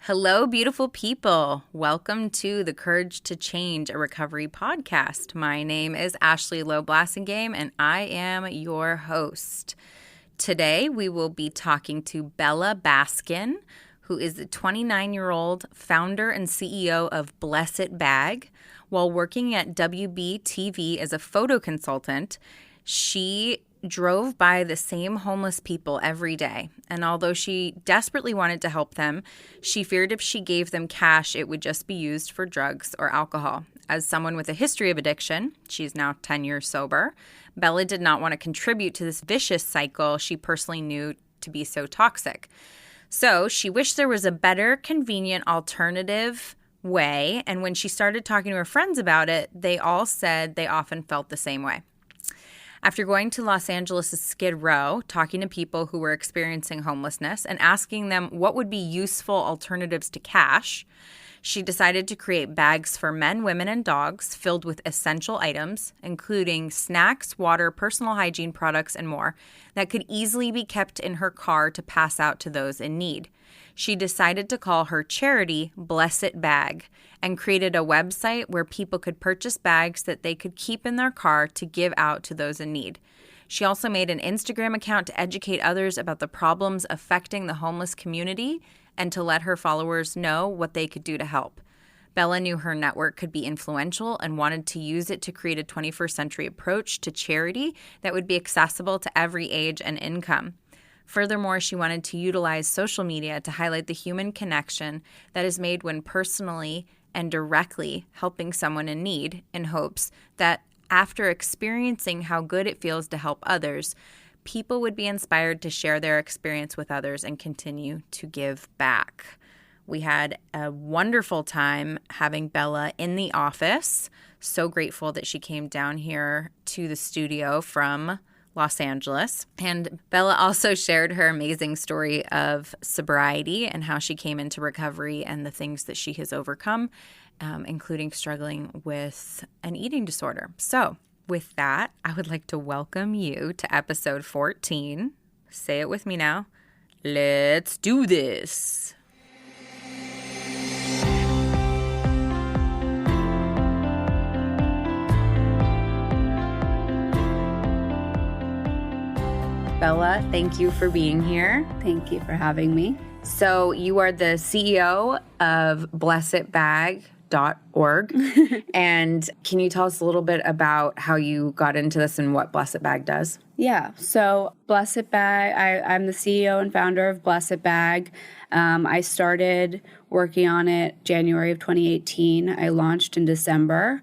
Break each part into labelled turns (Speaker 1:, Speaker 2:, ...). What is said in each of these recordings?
Speaker 1: Hello, beautiful people. Welcome to the Courage to Change, a recovery podcast. My name is Ashley Lowe Blassingame, and I am your host. Today, we will be talking to Bella Baskin, who is the 29-year-old founder and CEO of Blessed Bag. While working at WB-TV as a photo consultant, she drove by the same homeless people every day. And although she desperately wanted to help them, she feared if she gave them cash, it would just be used for drugs or alcohol. As someone with a history of addiction, she's now 10 years sober, Bella did not want to contribute to this vicious cycle she personally knew to be so toxic. So she wished there was a better, convenient alternative way. And when she started talking to her friends about it, they all said they often felt the same way. After going to Los Angeles' Skid Row, talking to people who were experiencing homelessness and asking them what would be useful alternatives to cash, she decided to create bags for men, women, and dogs filled with essential items, including snacks, water, personal hygiene products, and more, that could easily be kept in her car to pass out to those in need. She decided to call her charity Blessed Bag and created a website where people could purchase bags that they could keep in their car to give out to those in need. She also made an Instagram account to educate others about the problems affecting the homeless community and to let her followers know what they could do to help. Bella knew her network could be influential and wanted to use it to create a 21st century approach to charity that would be accessible to every age and income. Furthermore, she wanted to utilize social media to highlight the human connection that is made when personally and directly helping someone in need, in hopes that after experiencing how good it feels to help others, people would be inspired to share their experience with others and continue to give back. We had a wonderful time having Bella in the office. So grateful that she came down here to the studio from Los Angeles. And Bella also shared her amazing story of sobriety and how she came into recovery and the things that she has overcome, including struggling with an eating disorder. So with that, I would like to welcome you to episode 14. Say it with me now. Let's do this. Bella, thank you for being here.
Speaker 2: Thank you for having me.
Speaker 1: So you are the CEO of blessedbag.org. And can you tell us a little bit about how you got into this and what Blessed Bag does?
Speaker 2: Yeah, so Blessed Bag, I'm the CEO and founder of Blessed Bag. I started working on it January of 2018. I launched in December.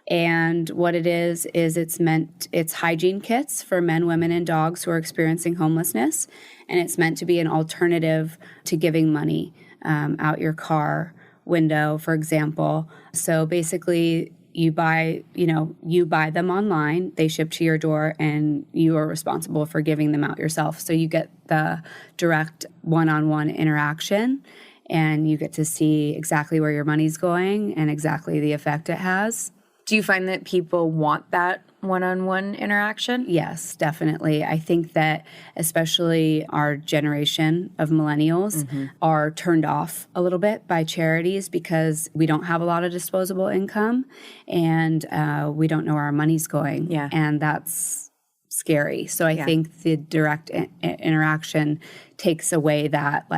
Speaker 2: And what it is it's hygiene kits for men, women, and dogs who are experiencing homelessness. And it's meant to be an alternative to giving money out your car window, for example. So basically, you buy them online, they ship to your door, and you are responsible for giving them out yourself. So you get the direct one-on-one interaction, and you get to see exactly where your money's going and exactly the effect it has.
Speaker 1: Do you find that people want that one-on-one interaction?
Speaker 2: Yes, definitely. I think that especially our generation of millennials are turned off a little bit by charities because we don't have a lot of disposable income and we don't know where our money's going.
Speaker 1: Yeah.
Speaker 2: And that's scary. So I think the direct interaction takes away that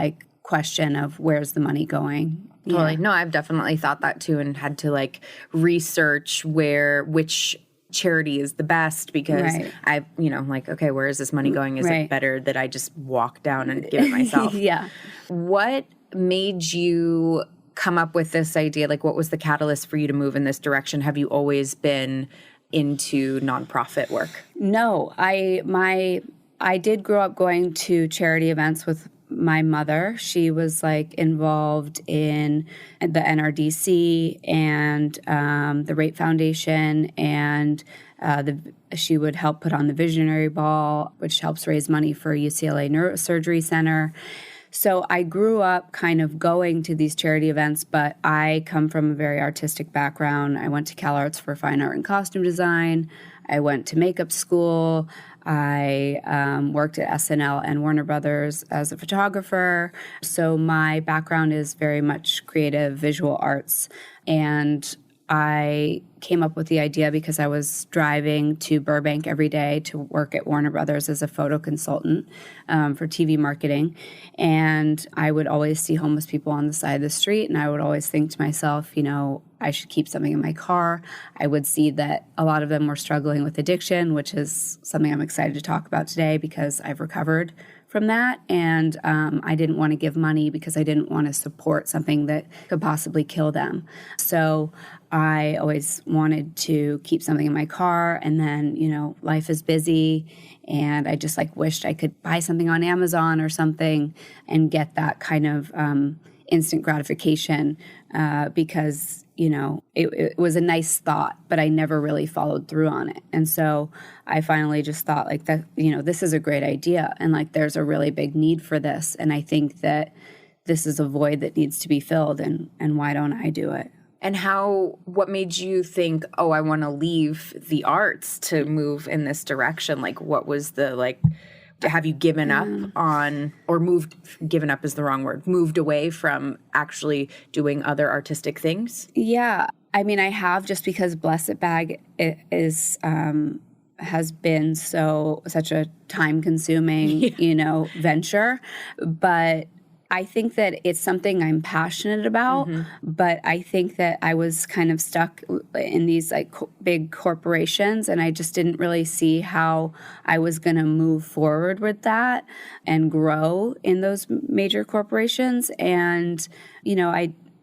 Speaker 2: question of where's the money going.
Speaker 1: Totally. Yeah. No, I've definitely thought that too and had to research which charity is the best because I've, okay, where is this money going? Is it better that I just walk down and give it myself?
Speaker 2: Yeah.
Speaker 1: What made you come up with this idea? What was the catalyst for you to move in this direction? Have you always been into nonprofit work?
Speaker 2: No, I did grow up going to charity events with my mother. She was involved in the NRDC and the Rape Foundation, and she would help put on the Visionary Ball, which helps raise money for UCLA Neurosurgery Center. So I grew up kind of going to these charity events, but I come from a very artistic background. I went to CalArts for fine art and costume design. I went to makeup school. I worked at SNL and Warner Brothers as a photographer. So my background is very much creative visual arts. And I came up with the idea because I was driving to Burbank every day to work at Warner Brothers as a photo consultant for TV marketing. And I would always see homeless people on the side of the street. And I would always think to myself, I should keep something in my car. I would see that a lot of them were struggling with addiction, which is something I'm excited to talk about today because I've recovered from that. And I didn't want to give money because I didn't want to support something that could possibly kill them. So I always wanted to keep something in my car. And then, life is busy. And I just wished I could buy something on Amazon or something and get that kind of instant gratification because it was a nice thought, but I never really followed through on it. And so I finally just thought this is a great idea. And there's a really big need for this. And I think that this is a void that needs to be filled. And why don't I do it?
Speaker 1: And what made you think, oh, I want to leave the arts to move in this direction? What was have you given up on, or given up is the wrong word, moved away from actually doing other artistic things?
Speaker 2: Yeah. I mean, I have, just because Blessed Bag has been such a time-consuming, venture. But I think that it's something I'm passionate about, but I think that I was kind of stuck in these big corporations, and I just didn't really see how I was going to move forward with that and grow in those major corporations. And,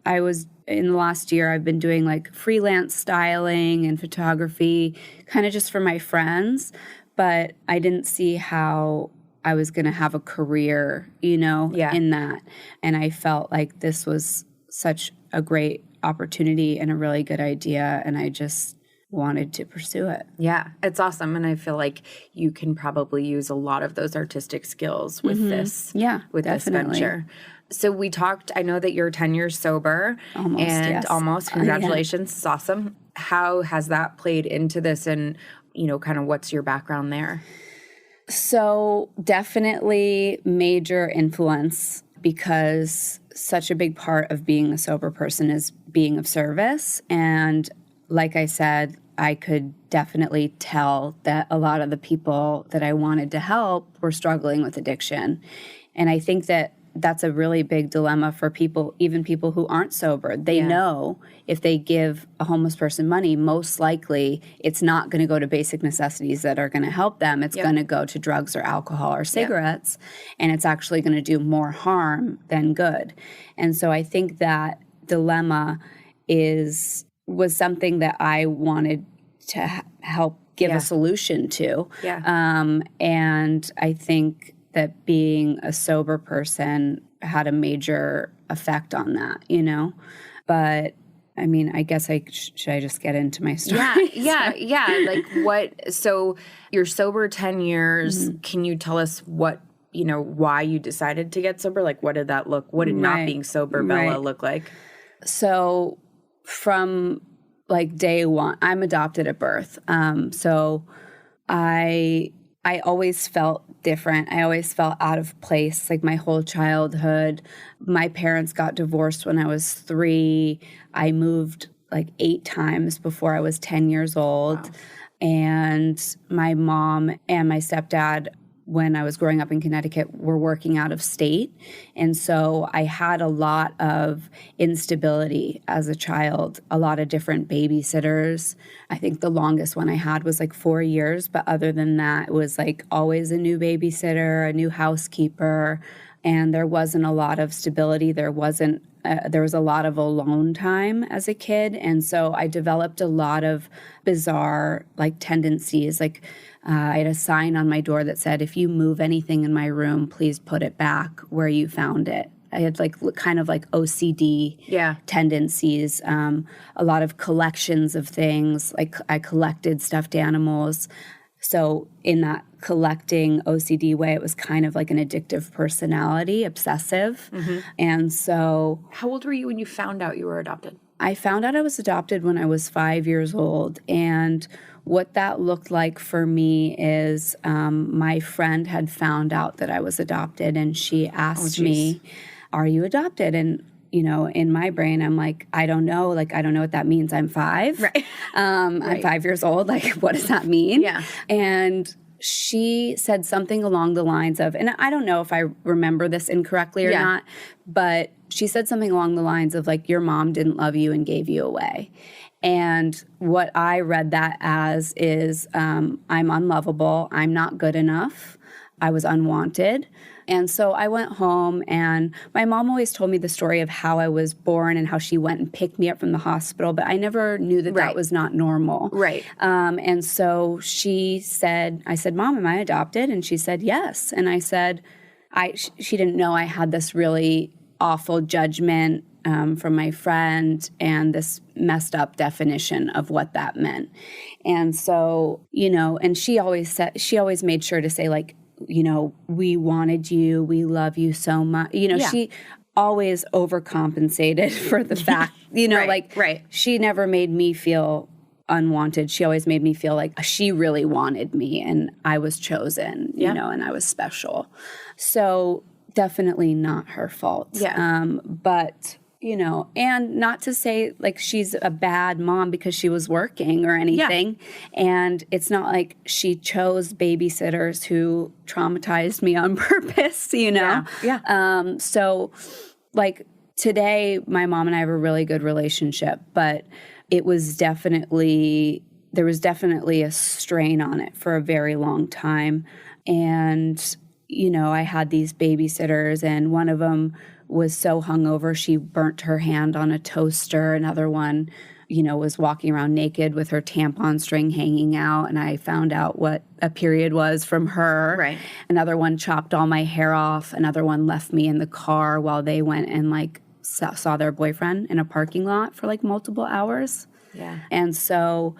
Speaker 2: I was, in the last year, I've been doing freelance styling and photography, kind of just for my friends, but I didn't see how I was going to have a career, in that. And I felt like this was such a great opportunity and a really good idea. And I just wanted to pursue it.
Speaker 1: Yeah, it's awesome. And I feel like you can probably use a lot of those artistic skills with this.
Speaker 2: Yeah,
Speaker 1: with
Speaker 2: definitely.
Speaker 1: this venture. So we talked, I know that you're 10 years sober.
Speaker 2: Almost, yes.
Speaker 1: Almost. Congratulations. It's awesome. How has that played into this, and, kind of what's your background there?
Speaker 2: So definitely major influence, because such a big part of being a sober person is being of service. And like I said, I could definitely tell that a lot of the people that I wanted to help were struggling with addiction. And I think that that's a really big dilemma for people, even people who aren't sober. They know if they give a homeless person money, most likely it's not going to go to basic necessities that are going to help them. It's going to go to drugs or alcohol or cigarettes, and it's actually going to do more harm than good. And so I think that dilemma was something that I wanted to help give a solution to. And I think that being a sober person had a major effect on that, But I mean, I guess should I just get into my story?
Speaker 1: Yeah. So you're sober 10 years. Can you tell us why you decided to get sober? What did that what did not being sober Bella look like?
Speaker 2: So from day one, I'm adopted at birth. So I always felt different. I always felt out of place, my whole childhood. My parents got divorced when I was 3. I moved 8 times before I was 10 years old. Wow. And my mom and my stepdad, when I was growing up in Connecticut, were working out of state. And so I had a lot of instability as a child, a lot of different babysitters. I think the longest one I had was 4 years. But other than that, it was always a new babysitter, a new housekeeper. And there wasn't a lot of stability. There was a lot of alone time as a kid. And so I developed a lot of bizarre tendencies. I had a sign on my door that said, if you move anything in my room, please put it back where you found it. I had kind of OCD tendencies, a lot of collections of things. I collected stuffed animals. So in that collecting OCD way, it was kind of an addictive personality, obsessive. And so...
Speaker 1: How old were you when you found out you were adopted?
Speaker 2: I found out I was adopted when I was 5 years old. And what that looked like for me is my friend had found out that I was adopted, and she asked me, "Are you adopted?" And in my brain, I'm like, I don't know. Like, I don't know what that means. I'm 5.
Speaker 1: Right.
Speaker 2: I'm 5 years old. Like, what does that mean?
Speaker 1: Yeah.
Speaker 2: And she said something along the lines of, and I don't know if I remember this incorrectly or not, but she said something along the lines of like, your mom didn't love you and gave you away. And what I read that as is I'm unlovable. I'm not good enough. I was unwanted. And so I went home, and my mom always told me the story of how I was born and how she went and picked me up from the hospital, but I never knew that that was not normal.
Speaker 1: Right.
Speaker 2: And so I said, "Mom, am I adopted?" And she said, "Yes." And I said, she didn't know I had this really awful judgment from my friend and this messed up definition of what that meant. And so, and she always made sure to say, like, we wanted you, we love you so much. She always overcompensated for the fact, she never made me feel unwanted. She always made me feel like she really wanted me and I was chosen, and I was special. So definitely not her fault.
Speaker 1: Yeah.
Speaker 2: But and not to say like she's a bad mom because she was working or anything. Yeah. And it's not like she chose babysitters who traumatized me on purpose, Yeah. So like today, my mom and I have a really good relationship, but there was definitely a strain on it for a very long time. And, I had these babysitters, and one of them was so hungover she burnt her hand on a toaster. Another one, was walking around naked with her tampon string hanging out, and I found out what a period was from her.
Speaker 1: Right.
Speaker 2: Another one chopped all my hair off. Another one left me in the car while they went and saw their boyfriend in a parking lot for multiple hours.
Speaker 1: Yeah.
Speaker 2: And so,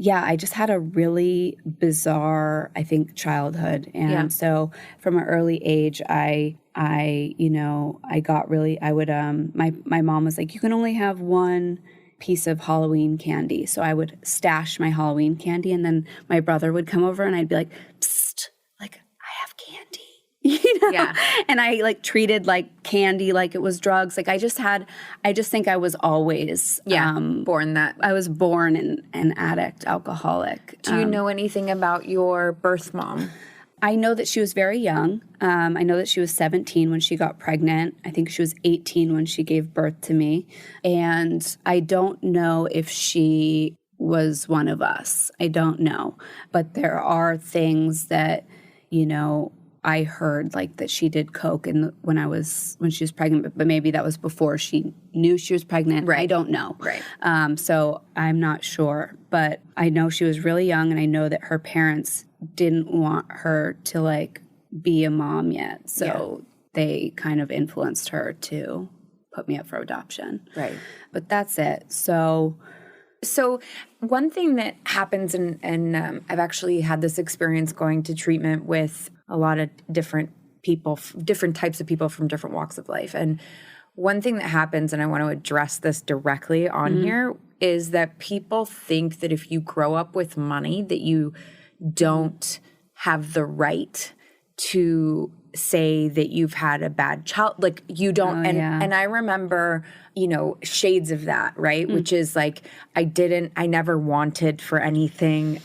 Speaker 2: I just had a really bizarre, I think, childhood. And so from an early age, my mom was like, you can only have one piece of Halloween candy. So I would stash my Halloween candy, and then my brother would come over and I'd be like, psst, I have candy.
Speaker 1: Yeah.
Speaker 2: And I treated candy like it was drugs. I just think I was always
Speaker 1: born that.
Speaker 2: I was born an addict, alcoholic.
Speaker 1: Do you know anything about your birth mom?
Speaker 2: I know that she was very young. I know that she was 17 when she got pregnant. I think she was 18 when she gave birth to me. And I don't know if she was one of us. I don't know. But there are things that, I heard that she did coke when she was pregnant, but maybe that was before she knew she was pregnant.
Speaker 1: Right.
Speaker 2: I don't know.
Speaker 1: Right.
Speaker 2: So I'm not sure, but I know she was really young, and I know that her parents didn't want her to be a mom yet. So they kind of influenced her to put me up for adoption.
Speaker 1: Right.
Speaker 2: But that's it. So
Speaker 1: one thing that happens, and I've actually had this experience going to treatment with a lot of different people, different types of people from different walks of life. And one thing that happens, and I want to address this directly on here, is that people think that if you grow up with money, that you don't have the right to say that you've had a bad child. You don't. And I remember, shades of that, right? Which is I never wanted for anything,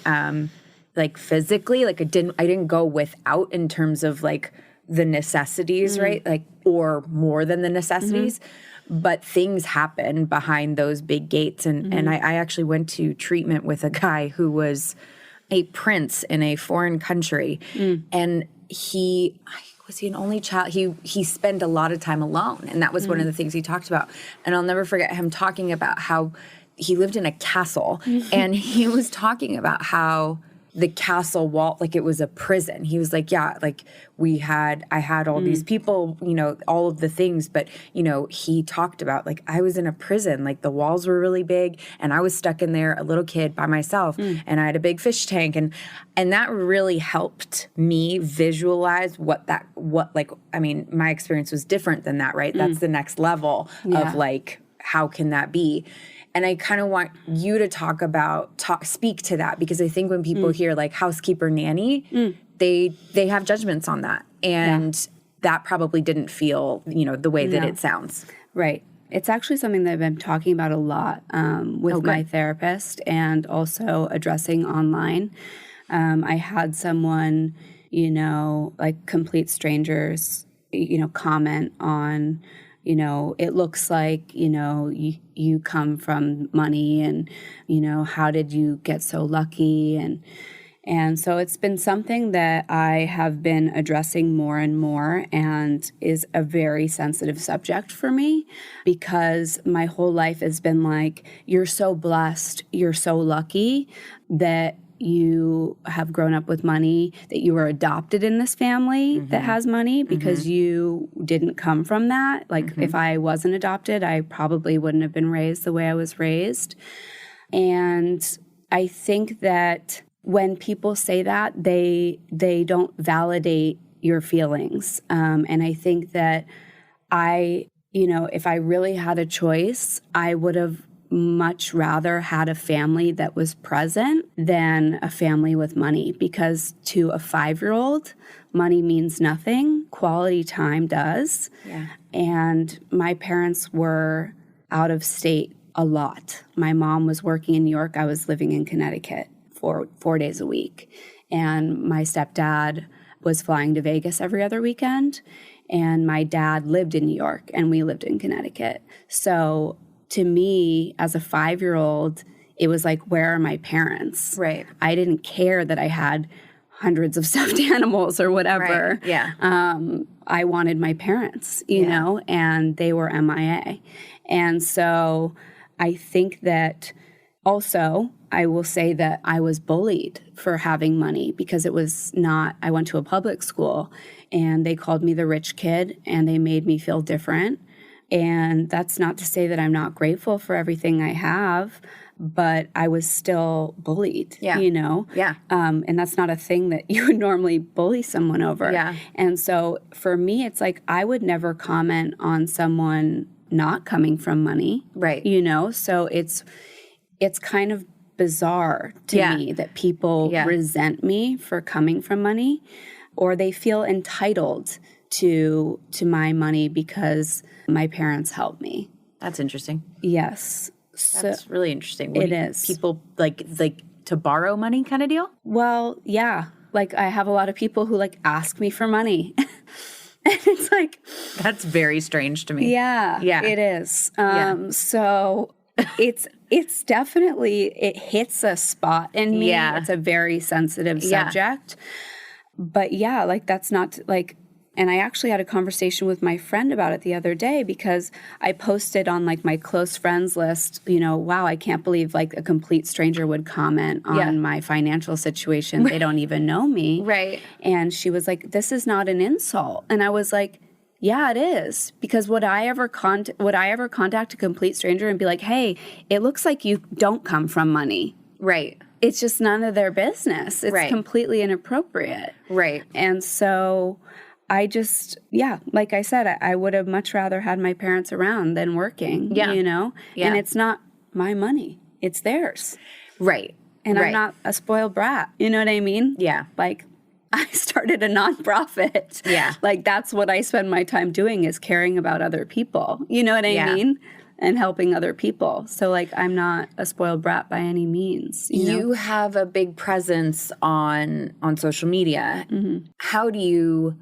Speaker 1: physically, I didn't go without in terms of the necessities, right? Or more than the necessities. But things happen behind those big gates. And I actually went to treatment with a guy who was a prince in a foreign country. And was he an only child? He spent a lot of time alone. And that was one of the things he talked about. And I'll never forget him talking about how he lived in a castle. And he was talking about how the castle wall, it was a prison. He was like, I had all these people, all of the things. But, he talked about, I was in a prison. The walls were really big, and I was stuck in there, a little kid by myself, and I had a big fish tank. And that really helped me visualize my experience was different than that, right? That's the next level of, how can that be? And I kind of want you to speak to that, because I think when people hear like housekeeper nanny, they have judgments on that. And that probably didn't feel, the way that it sounds.
Speaker 2: Right. It's actually something that I've been talking about a lot with my therapist, and also addressing online. I had someone, like complete strangers, comment on, it looks like, you come from money, and, how did you get so lucky? And so it's been something that I have been addressing more and more, and is a very sensitive subject for me, because my whole life has been like, you're so blessed, you're so lucky that you have grown up with money, that you were adopted in this family that has money, because you didn't come from that. Like if I wasn't adopted, I probably wouldn't have been raised the way I was raised. And I think that when people say that, they don't validate your feelings. And I think that if I really had a choice, I would have much rather had a family that was present than a family with money, because to a 5-year-old, money means nothing. Quality time does. Yeah. And my parents were out of state a lot. My mom was working in New York. I was living in Connecticut for 4 days a week. And my stepdad was flying to Vegas every other weekend. And my dad lived in New York, and we lived in Connecticut. So to me, as a 5-year-old, it was like, where are my parents? Right. I didn't care that I had hundreds of stuffed animals or whatever. Right. Yeah. I wanted my parents, you know, and they were MIA. And so I think that also, I will say that I was bullied for having money, because it was not, I went to a public school, and they called me the rich kid, and they made me feel different. And that's not to say that I'm not grateful for everything I have, but I was still bullied, Yeah. And that's not a thing that you would normally bully someone over. Yeah. And so for me, it's like, I would never comment on someone not coming from money. Right. So it's kind of bizarre to me that people resent me for coming from money, or they feel entitled to my money because my parents helped me.
Speaker 1: That's interesting.
Speaker 2: Yes.
Speaker 1: That's really interesting.
Speaker 2: It is.
Speaker 1: People like to borrow money kind of deal?
Speaker 2: Well, yeah. Like I have a lot of people who like ask me for money. And it's like,
Speaker 1: that's very strange to me.
Speaker 2: Yeah. Yeah. It is. So it's definitely, it hits a spot in me. Yeah. It's a very sensitive subject. But yeah, like that's not like, and I actually had a conversation with my friend about it the other day, because I posted on like my close friends list, wow, I can't believe like a complete stranger would comment on my financial situation. They don't even know me. Right. And she was like, this is not an insult. And I was like, yeah, it is. Because would I ever contact a complete stranger and be like, hey, it looks like you don't come from money? Right. It's just none of their business. It's completely inappropriate. Right. And so I just, like I said, I would have much rather had my parents around than working, Yeah. And it's not my money. It's theirs. Right. And I'm not a spoiled brat. You know what I mean? Yeah. Like, I started a nonprofit. Yeah. Like, that's what I spend my time doing, is caring about other people. You know what I mean? And helping other people. So, like, I'm not a spoiled brat by any means. You
Speaker 1: have a big presence on social media. Mm-hmm. How do you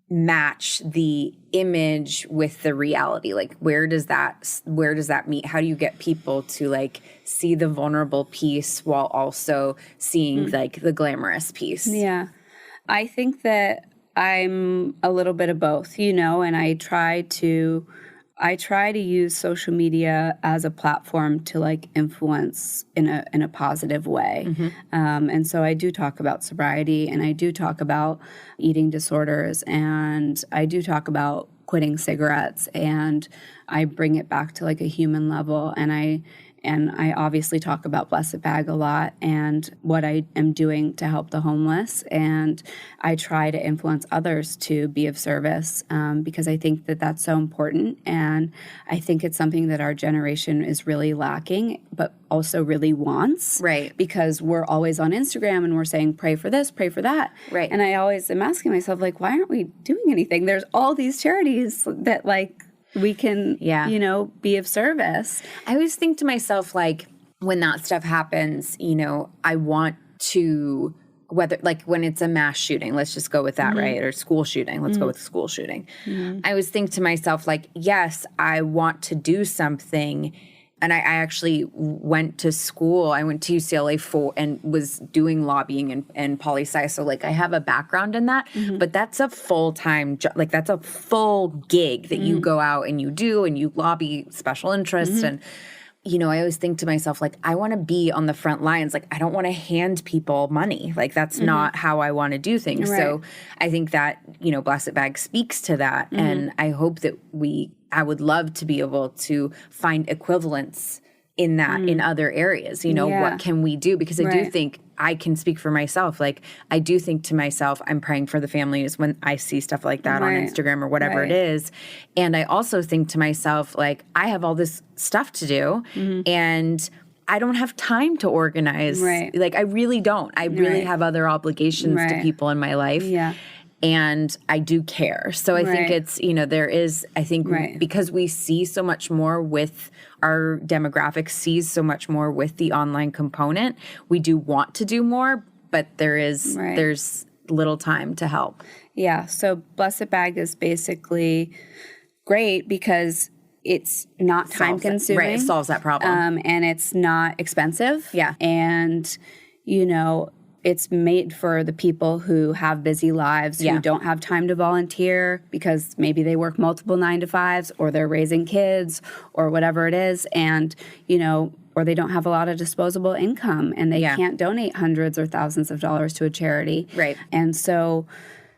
Speaker 1: match the image with the reality? Like, where does that meet? How do you get people to like see the vulnerable piece while also seeing like the glamorous piece?
Speaker 2: Yeah. I think that I'm a little bit of both, and I try to use social media as a platform to like influence in a positive way. Mm-hmm. And so I do talk about sobriety, and I do talk about eating disorders, and I do talk about quitting cigarettes, and I bring it back to like a human level, and And I obviously talk about Blessed Bag a lot and what I am doing to help the homeless. And I try to influence others to be of service because I think that that's so important. And I think it's something that our generation is really lacking, but also really wants.
Speaker 1: Right.
Speaker 2: Because we're always on Instagram and we're saying, pray for this, pray for that.
Speaker 1: Right.
Speaker 2: And I always am asking myself, like, why aren't we doing anything? There's all these charities that, like, we can, you know, be of service.
Speaker 1: I always think to myself, like, when that stuff happens, you know, I want to, whether, like, when it's a mass shooting, let's just go with that, right? Or school shooting, let's go with school shooting. I always think to myself, like, yes, I want to do something. And I actually went to school. I went to UCLA and was doing lobbying and poli-sci. So, like, I have a background in that. But that's a full-time job. Like, that's a full gig that you go out and you do and you lobby special interests. And, you know, I always think to myself, like, I want to be on the front lines. Like, I don't want to hand people money. Like, that's not how I want to do things.
Speaker 2: Right.
Speaker 1: So I think that, you know, Blessed Bag speaks to that. And I hope that I would love to be able to find equivalents in that in other areas. You know, what can we do? Because I do think I can speak for myself. Like, I do think to myself, I'm praying for the families when I see stuff like that on Instagram or whatever it is. And I also think to myself, like, I have all this stuff to do and I don't have time to organize. Like, I really don't. I really have other obligations to people in my life. And I do care. So I think it's, you know, there is, I think because we see so much more with our demographic sees so much more with the online component, we do want to do more, but there's little time to help.
Speaker 2: Yeah. So Blessed Bag is basically great because it's not time consuming.
Speaker 1: Right. It solves that problem.
Speaker 2: And it's not expensive.
Speaker 1: Yeah.
Speaker 2: And, you know, it's made for the people who have busy lives, who don't have time to volunteer because maybe they work multiple 9-to-5s or they're raising kids or whatever it is. And, you know, or they don't have a lot of disposable income and they can't donate hundreds or thousands of dollars to a charity.
Speaker 1: Right.
Speaker 2: And so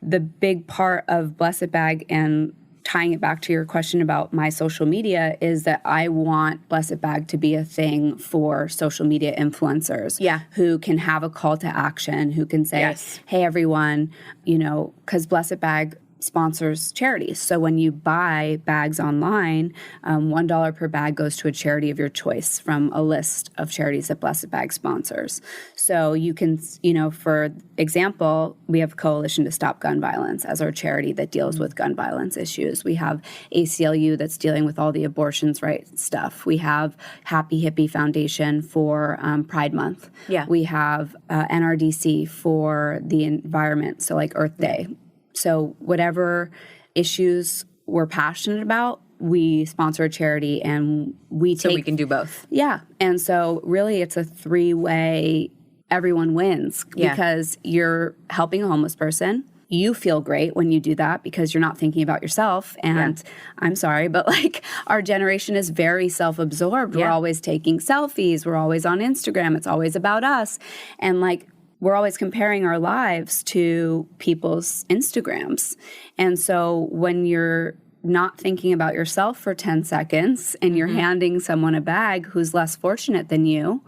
Speaker 2: the big part of Blessed Bag and tying it back to your question about my social media is that I want Blessed Bag to be a thing for social media influencers who can have a call to action, who can say, hey, everyone, you know, because Blessed Bag sponsors charities. So when you buy bags online, $1 per bag goes to a charity of your choice from a list of charities that Blessed Bag sponsors. So you can, you know, for example, we have Coalition to Stop Gun Violence as our charity that deals with gun violence issues. We have ACLU that's dealing with all the abortions rights stuff. We have Happy Hippie Foundation for Pride Month. We have NRDC for the environment, so like Earth Day. So whatever issues we're passionate about, we sponsor a charity and we
Speaker 1: can do both.
Speaker 2: Yeah. And so really it's a three-way, everyone wins because you're helping a homeless person. You feel great when you do that because you're not thinking about yourself. And I'm sorry, but like our generation is very self-absorbed. We're always taking selfies. We're always on Instagram. It's always about us. And like, we're always comparing our lives to people's Instagrams. And so when you're not thinking about yourself for 10 seconds and you're handing someone a bag who's less fortunate than you,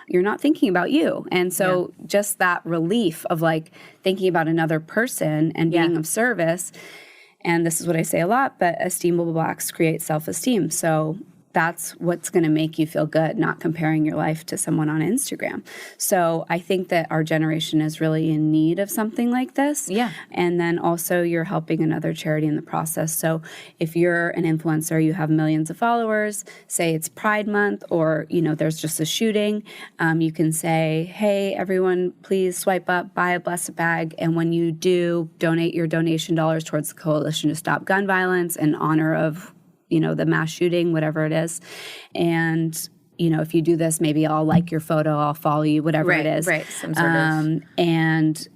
Speaker 2: you're not thinking about you. And so just that relief of like thinking about another person and being of service. And this is what I say a lot, but esteemable Blacks create self-esteem. So that's what's going to make you feel good, not comparing your life to someone on Instagram. So I think that our generation is really in need of something like this.
Speaker 1: Yeah.
Speaker 2: And then also you're helping another charity in the process. So if you're an influencer, you have millions of followers, say it's Pride Month or, you know, there's just a shooting, you can say, hey, everyone, please swipe up, buy a Blessed Bag. And when you do, donate your donation dollars towards the Coalition to Stop Gun Violence in honor of, you know, the mass shooting, whatever it is. And, you know, if you do this, maybe I'll like your photo, I'll follow you, whatever it is.
Speaker 1: Right, some sort of.
Speaker 2: And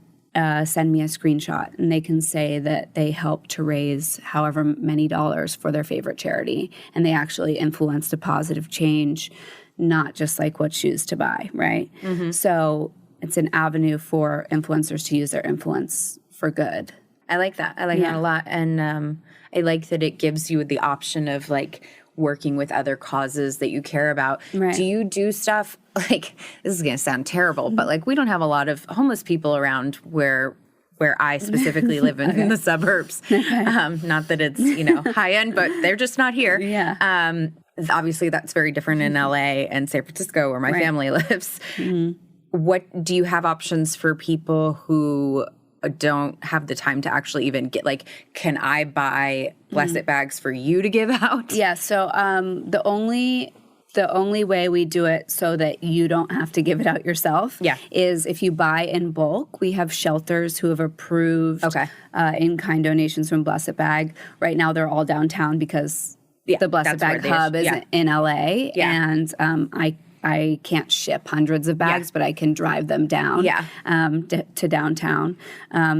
Speaker 2: send me a screenshot. And they can say that they helped to raise however many dollars for their favorite charity. And they actually influenced a positive change, not just like what shoes to buy, right? So it's an avenue for influencers to use their influence for good.
Speaker 1: I like that. I like that a lot. And I like that it gives you the option of like working with other causes that you care about.
Speaker 2: Right.
Speaker 1: Do you do stuff like, this is going to sound terrible, but like we don't have a lot of homeless people around where I specifically live in the suburbs. Not that it's, high end, but they're just not here.
Speaker 2: Yeah.
Speaker 1: Obviously that's very different in LA and San Francisco where my family lives. What do you have options for people who don't have the time to actually even get, like, can I buy Blessed bags for you to give out?
Speaker 2: Yeah. So the only way we do it so that you don't have to give it out yourself is if you buy in bulk. We have shelters who have approved in-kind donations from Blessed Bag. Right now they're all downtown because the Blessed Bag hub is in LA. And I can't ship hundreds of bags, but I can drive them down to downtown.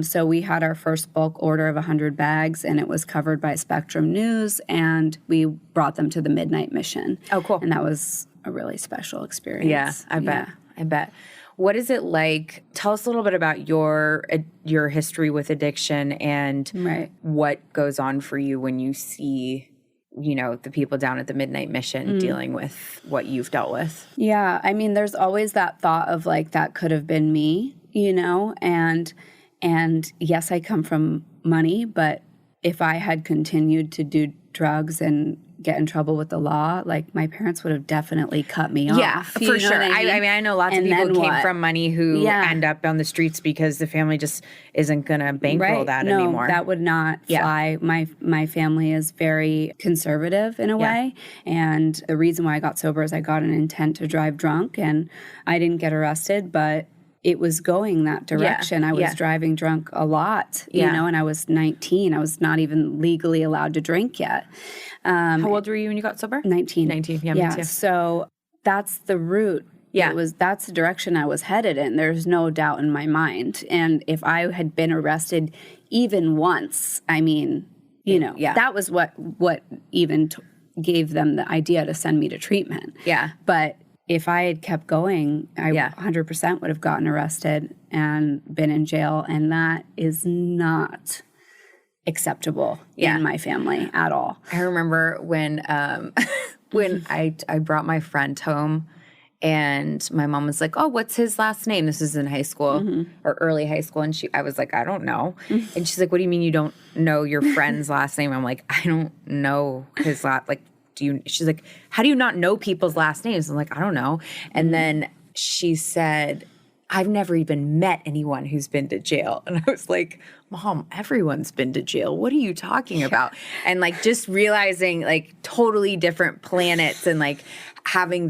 Speaker 2: So we had our first bulk order of 100 bags, and it was covered by Spectrum News, and we brought them to the Midnight Mission.
Speaker 1: Oh, cool.
Speaker 2: And that was a really special experience.
Speaker 1: Yeah, I bet. What is it like? Tell us a little bit about your history with addiction and what goes on for you when you see the people down at the Midnight Mission dealing with what you've dealt with.
Speaker 2: Yeah. I mean, there's always that thought of like, that could have been me, and yes, I come from money, but if I had continued to do drugs and get in trouble with the law, like my parents would have definitely cut me off.
Speaker 1: Yeah, for sure. I mean, I know lots of people came from money who end up on the streets because the family just isn't going to bankroll that anymore.
Speaker 2: No, that would not fly. My family is very conservative in a way. And the reason why I got sober is I got an intent to drive drunk, and I didn't get arrested, but it was going that direction. I was driving drunk a lot, and I was 19. I was not even legally allowed to drink yet.
Speaker 1: How old were you when you got sober?
Speaker 2: 19.
Speaker 1: 19, yeah, me too.
Speaker 2: So that's the route. Yeah. That's the direction I was headed in. There's no doubt in my mind. And if I had been arrested even once, I mean, that was what even gave them the idea to send me to treatment.
Speaker 1: Yeah.
Speaker 2: But if I had kept going, I 100% would have gotten arrested and been in jail, and that is not acceptable in my family at all.
Speaker 1: I remember when I brought my friend home, and my mom was like, "Oh, what's his last name?" This is in high school or early high school, and I was like, "I don't know," and she's like, "What do you mean you don't know your friend's last name?" I'm like, "I don't know his last like." She's like, how do you not know people's last names? I'm like, I don't know. And then she said, I've never even met anyone who's been to jail. And I was like, Mom, everyone's been to jail. What are you talking about? And like just realizing like totally different planets, and like having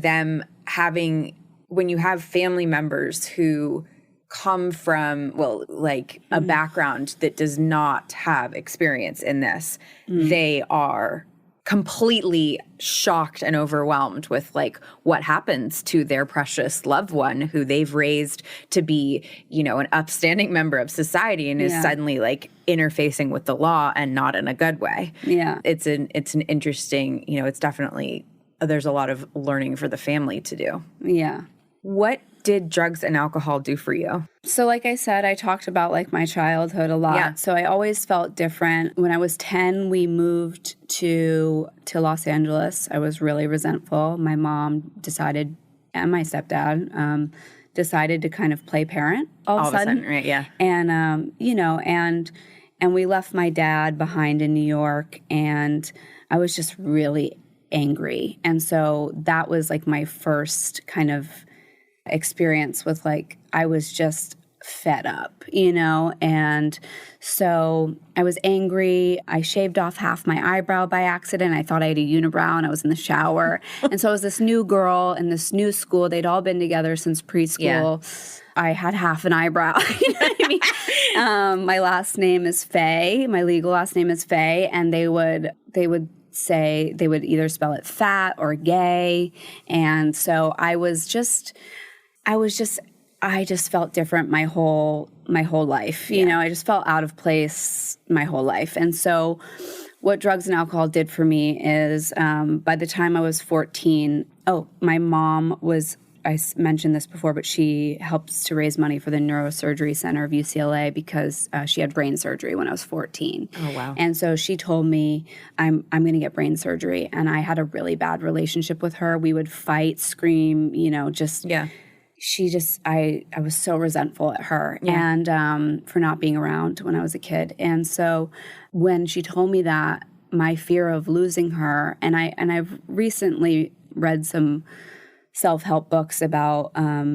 Speaker 1: when you have family members who come from, a background that does not have experience in this, they are completely shocked and overwhelmed with like what happens to their precious loved one who they've raised to be, an upstanding member of society, and is suddenly like interfacing with the law, and not in a good way.
Speaker 2: Yeah.
Speaker 1: It's an interesting, it's definitely, there's a lot of learning for the family to do.
Speaker 2: Yeah.
Speaker 1: What did drugs and alcohol do for you?
Speaker 2: So like I said, I talked about like my childhood a lot. Yeah. So I always felt different. When I was 10, we moved to Los Angeles. I was really resentful. My mom decided, and my stepdad, decided to kind of play parent all of a sudden.
Speaker 1: Right, yeah.
Speaker 2: And, and we left my dad behind in New York, and I was just really angry. And so that was like my first kind of experience with like, I was just fed up, and so I was angry. I shaved off half my eyebrow by accident. I thought I had a unibrow, and I was in the shower. And so I was this new girl in this new school. They'd all been together since preschool. Yeah. I had half an eyebrow. You know what I mean? My last name is Faye. My legal last name is Faye, and they would say, they would either spell it fat or gay. And so I just felt different my whole life. I just felt out of place my whole life. And so what drugs and alcohol did for me is by the time I was 14, my mom was mentioned this before, but she helps to raise money for the Neurosurgery Center of UCLA because she had brain surgery when I was 14.
Speaker 1: Oh, wow.
Speaker 2: And so she told me, I'm going to get brain surgery. And I had a really bad relationship with her. We would fight, scream, just...
Speaker 1: Yeah.
Speaker 2: I was so resentful at her and for not being around when I was a kid. And so when she told me that, my fear of losing her, and I've recently read some self-help books about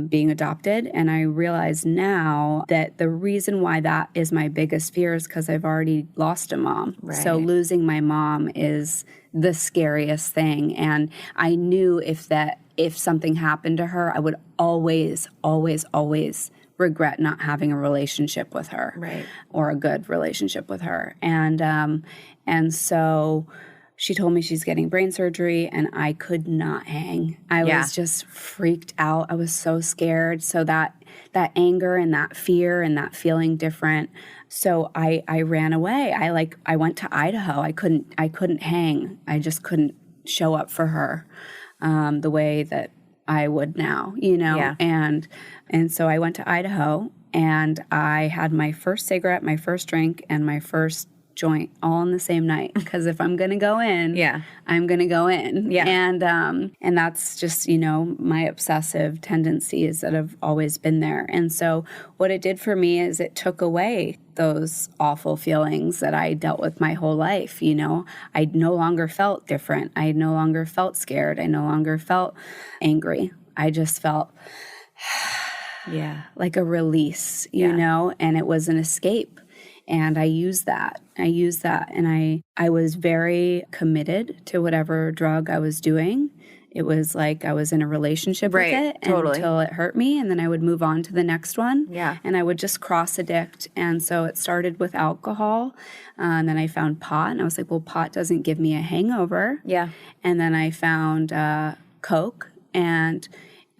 Speaker 2: being adopted, and I realize now that the reason why that is my biggest fear is because I've already lost a mom.
Speaker 1: Right.
Speaker 2: So losing my mom is the scariest thing, and I knew if something happened to her, I would always, always, always regret not having a relationship with her,
Speaker 1: right,
Speaker 2: or a good relationship with her, and so she told me she's getting brain surgery, and I could not hang. I was just freaked out. I was so scared. So that anger and that fear and that feeling different. So I ran away. I went to Idaho. I couldn't hang. I just couldn't show up for her the way that I would now,
Speaker 1: Yeah.
Speaker 2: And so I went to Idaho, and I had my first cigarette, my first drink, and my first joint all on the same night, because if I'm going to go in, I'm going to go in.
Speaker 1: Yeah.
Speaker 2: And that's just, my obsessive tendencies that have always been there. And so what it did for me is it took away those awful feelings that I dealt with my whole life. I no longer felt different. I no longer felt scared. I no longer felt angry. I just felt like a release, and it was an escape. And I used that. And I was very committed to whatever drug I was doing. It was like I was in a relationship with it until it hurt me. And then I would move on to the next one.
Speaker 1: Yeah.
Speaker 2: And I would just cross addict. And so it started with alcohol. And then I found pot. And I was like, well, pot doesn't give me a hangover.
Speaker 1: Yeah.
Speaker 2: And then I found Coke. And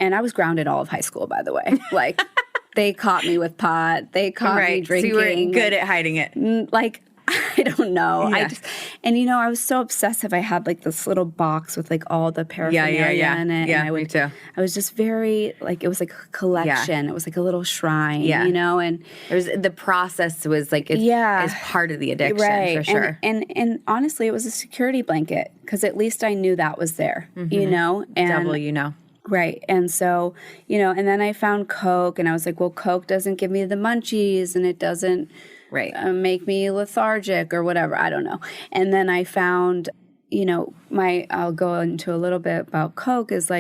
Speaker 2: I was grounded all of high school, by the way. Like... They caught me with pot. They caught me drinking.
Speaker 1: So you were good at hiding it.
Speaker 2: I don't know.
Speaker 1: Yeah.
Speaker 2: I was so obsessive. I had this little box with all the paraphernalia in it.
Speaker 1: Yeah,
Speaker 2: and
Speaker 1: me too.
Speaker 2: I was just very it was like a collection. It was like a little shrine, and
Speaker 1: it was, the process was is part of the addiction, for sure.
Speaker 2: And honestly, it was a security blanket, because at least I knew that was there, and
Speaker 1: Double.
Speaker 2: Right. And so, and then I found Coke, and I was like, well, Coke doesn't give me the munchies, and it doesn't make me lethargic or whatever. I don't know. And then I found, I'll go into a little bit about Coke, is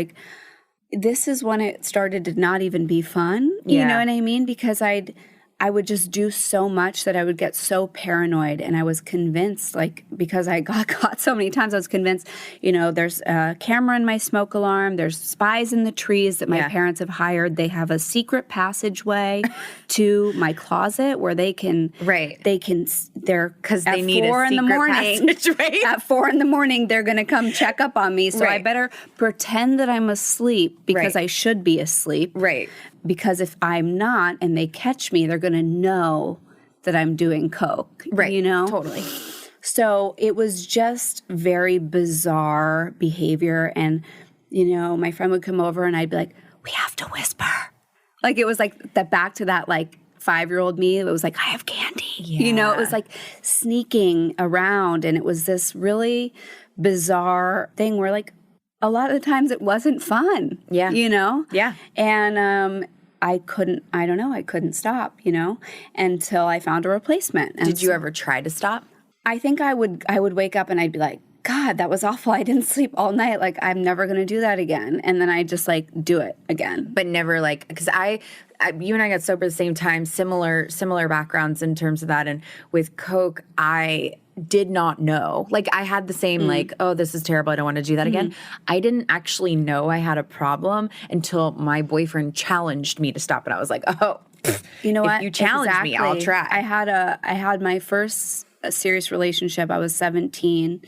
Speaker 2: this is when it started to not even be fun. You know what I mean? Because I would just do so much that I would get so paranoid. And I was convinced, because I got caught so many times, I was convinced, there's a camera in my smoke alarm. There's spies in the trees that my parents have hired. They have a secret passageway to my closet where they're, because
Speaker 1: they need a secret passage, right?
Speaker 2: At 4 a.m, they're going to come check up on me. So I better pretend that I'm asleep, because I should be asleep.
Speaker 1: Right.
Speaker 2: Because if I'm not and they catch me, they're going to know that I'm doing Coke.
Speaker 1: Right.
Speaker 2: Totally. So it was just very bizarre behavior. And, my friend would come over and I'd be like, we have to whisper. It was back to that 5-year-old me. It was like, I have candy.
Speaker 1: Yeah.
Speaker 2: It was sneaking around. And it was this really bizarre thing where a lot of the times it wasn't fun.
Speaker 1: Yeah. Yeah.
Speaker 2: And I couldn't stop, until I found a replacement. And
Speaker 1: Did you ever try to stop?
Speaker 2: I think I would wake up and I'd be like, God, that was awful. I didn't sleep all night. I'm never going to do that again. And then I just do it again.
Speaker 1: But never because you and I got sober at the same time, similar backgrounds in terms of that. And with Coke, I did not know. I had the same oh, this is terrible. I don't want to do that again. I didn't actually know I had a problem until my boyfriend challenged me to stop. And I was like, oh,
Speaker 2: you know what?
Speaker 1: If you challenge me, I'll try.
Speaker 2: I had my first serious relationship. I was 17,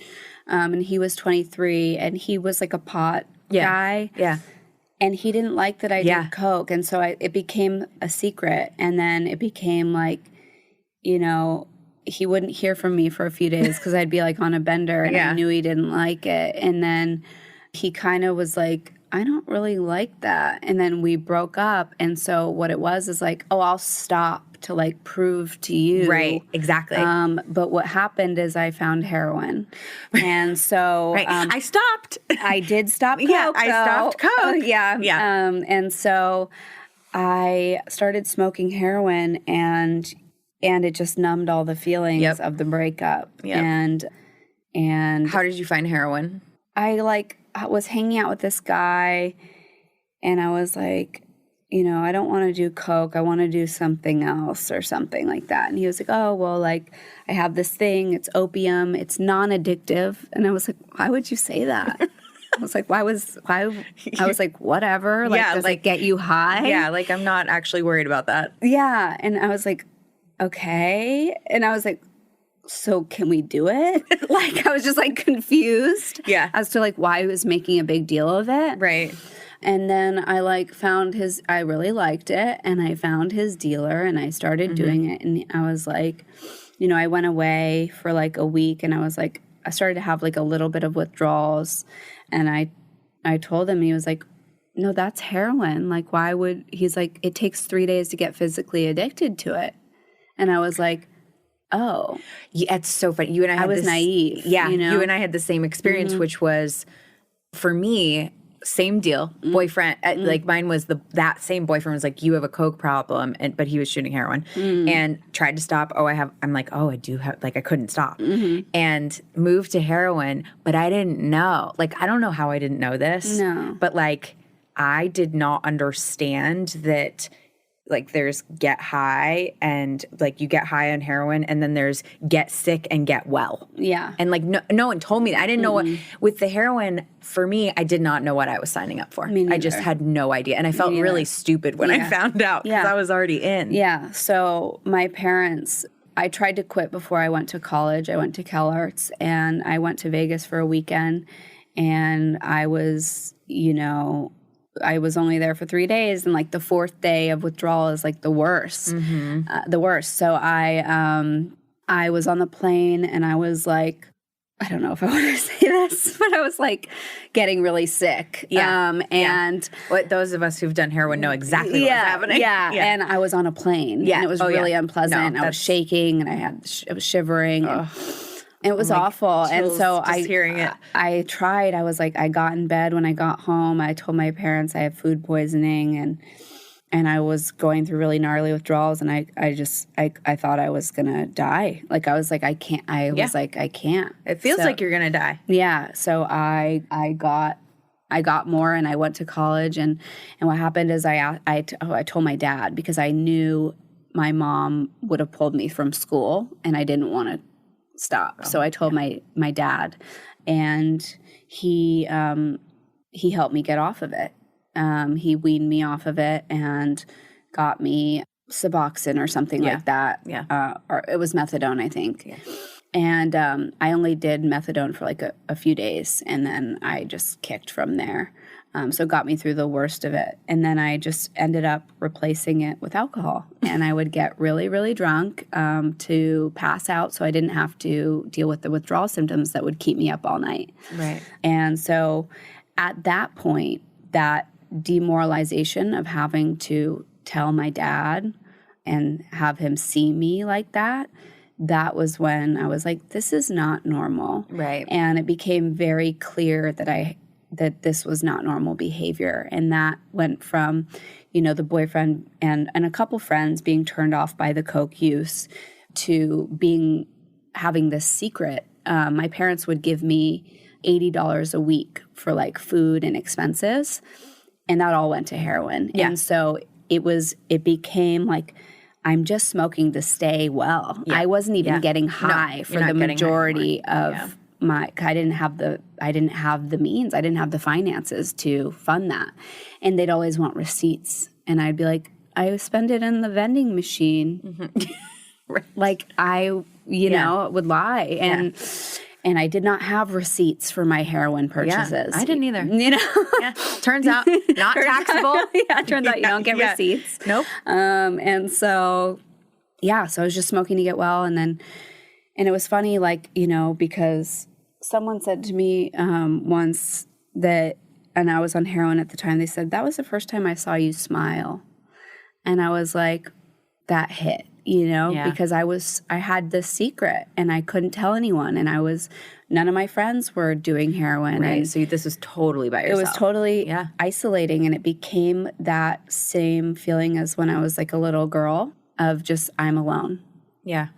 Speaker 2: and he was 23, and he was a pot guy.
Speaker 1: Yeah.
Speaker 2: And he didn't like that I did Coke. And so it became a secret. And then it became he wouldn't hear from me for a few days because I'd be on a bender, and I knew he didn't like it. And then he kind of was I don't really like that. And then we broke up. And so what it was is like, oh, I'll stop to like prove to you.
Speaker 1: Right. Exactly.
Speaker 2: But what happened is I found heroin. And so
Speaker 1: right. I stopped.
Speaker 2: I did stop coke.
Speaker 1: Yeah, I stopped coke.
Speaker 2: Yeah.
Speaker 1: Yeah.
Speaker 2: And so I started smoking heroin, and it just numbed all the feelings of the breakup.
Speaker 1: Yep.
Speaker 2: And
Speaker 1: how did you find heroin?
Speaker 2: I was hanging out with this guy, and I was like, I don't want to do coke. I want to do something else or something like that. And he was like, oh, well, like, I have this thing. It's opium. It's non-addictive. And I was like, why would you say that? I was like, I was like, whatever. Like, does it get you high?
Speaker 1: Yeah, like, I'm not actually worried about that.
Speaker 2: Yeah. And I was like, okay. And I was like, so can we do it? Like, I was just like confused as to like why he was making a big deal of it.
Speaker 1: Right.
Speaker 2: And then I found I really liked it, and I found his dealer, and I started doing it. And I was like, I went away for like a week, and I was like, I started to have like a little bit of withdrawals. And I told him, he was like, no, that's heroin. Like, he's like, it takes 3 days to get physically addicted to it. And I was like, oh.
Speaker 1: Yeah, it's so funny. You and I
Speaker 2: was naive.
Speaker 1: Yeah, you and I had the same experience, which was, for me, same deal. Boyfriend, like mine was that same boyfriend was like, you have a coke problem, but he was shooting heroin and tried to stop. I'm like, oh, I do have, like, I couldn't stop and moved to heroin, but I didn't know. Like, I don't know how I didn't know this.
Speaker 2: No.
Speaker 1: But like, I did not understand that. Like, there's get high, and like you get high on heroin, and then there's get sick and get well.
Speaker 2: Yeah.
Speaker 1: And like no one told me that. I didn't know what with the heroin. For me, I did not know what I was signing up for. I just had no idea, and I felt really stupid when I found out because I was already in.
Speaker 2: Yeah. So my parents, I tried to quit before I went to college. I went to CalArts, and I went to Vegas for a weekend, and I was, I was only there for 3 days, and like the fourth day of withdrawal is like the worst, the worst. So I was on the plane, and I was like, I don't know if I want to say this, but I was like getting really sick. And
Speaker 1: what those of us who've done heroin know exactly what's happening.
Speaker 2: Yeah. And I was on a plane, and it was really unpleasant. I was shaking, and I was shivering. And it was awful. And so
Speaker 1: hearing it.
Speaker 2: I tried. I was like, I got in bed when I got home. I told my parents I have food poisoning, and I was going through really gnarly withdrawals, and I thought I was going to die. Like, I was like, I can't. I was like, I can't.
Speaker 1: It feels like you're going to die.
Speaker 2: Yeah. So I got more, and I went to college, and what happened is I told my dad, because I knew my mom would have pulled me from school, and I didn't want to stop. So I told my dad, and he helped me get off of it. He weaned me off of it and got me Suboxone or something like that. Yeah. Or it was methadone, I think. Yeah. And I only did methadone for like a few days, and then I just kicked from there. So it got me through the worst of it. And then I just ended up replacing it with alcohol. And I would get really, really drunk to pass out, so I didn't have to deal with the withdrawal symptoms that would keep me up all night.
Speaker 1: Right.
Speaker 2: And so at that point, that demoralization of having to tell my dad and have him see me like that was when I was like, this is not normal.
Speaker 1: Right.
Speaker 2: And it became very clear that this was not normal behavior. And that went from, the boyfriend and a couple friends being turned off by the coke use to having this secret. My parents would give me $80 a week for like food and expenses, and that all went to heroin. Yeah. And so it became like, I'm just smoking to stay well. Yeah. I wasn't even getting high for the majority of I didn't have the means. I didn't have the finances to fund that. And they'd always want receipts. And I'd be like, I spend it in the vending machine. Mm-hmm. Right. Like I, would lie. And I did not have receipts for my heroin purchases.
Speaker 1: Yeah, I didn't either. Yeah. Turns out not taxable.
Speaker 2: Turns out you don't get receipts.
Speaker 1: Nope.
Speaker 2: And so, so I was just smoking to get well. And it was funny, like, because someone said to me once that and I was on heroin at the time, they said, that was the first time I saw you smile. And I was like, that hit, because I had this secret and I couldn't tell anyone. And none of my friends were doing heroin.
Speaker 1: Right.
Speaker 2: And
Speaker 1: so this was totally by yourself.
Speaker 2: it was totally isolating. And it became that same feeling as when I was like a little girl of just, I'm alone.
Speaker 1: Yeah.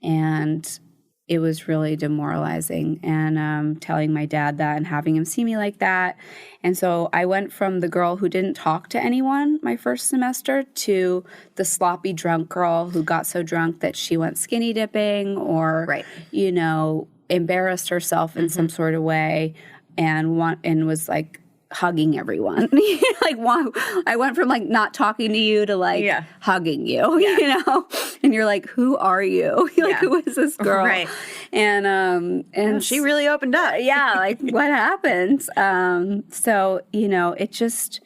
Speaker 2: And it was really demoralizing, and telling my dad that and having him see me like that. And so I went from the girl who didn't talk to anyone my first semester to the sloppy drunk girl who got so drunk that she went skinny dipping or, embarrassed herself in some sort of way and was like hugging everyone. I went from like not talking to you to like hugging you, and you're like, who are you? Who is this girl?
Speaker 1: Right.
Speaker 2: And
Speaker 1: she really opened up.
Speaker 2: like what happened? So, it just,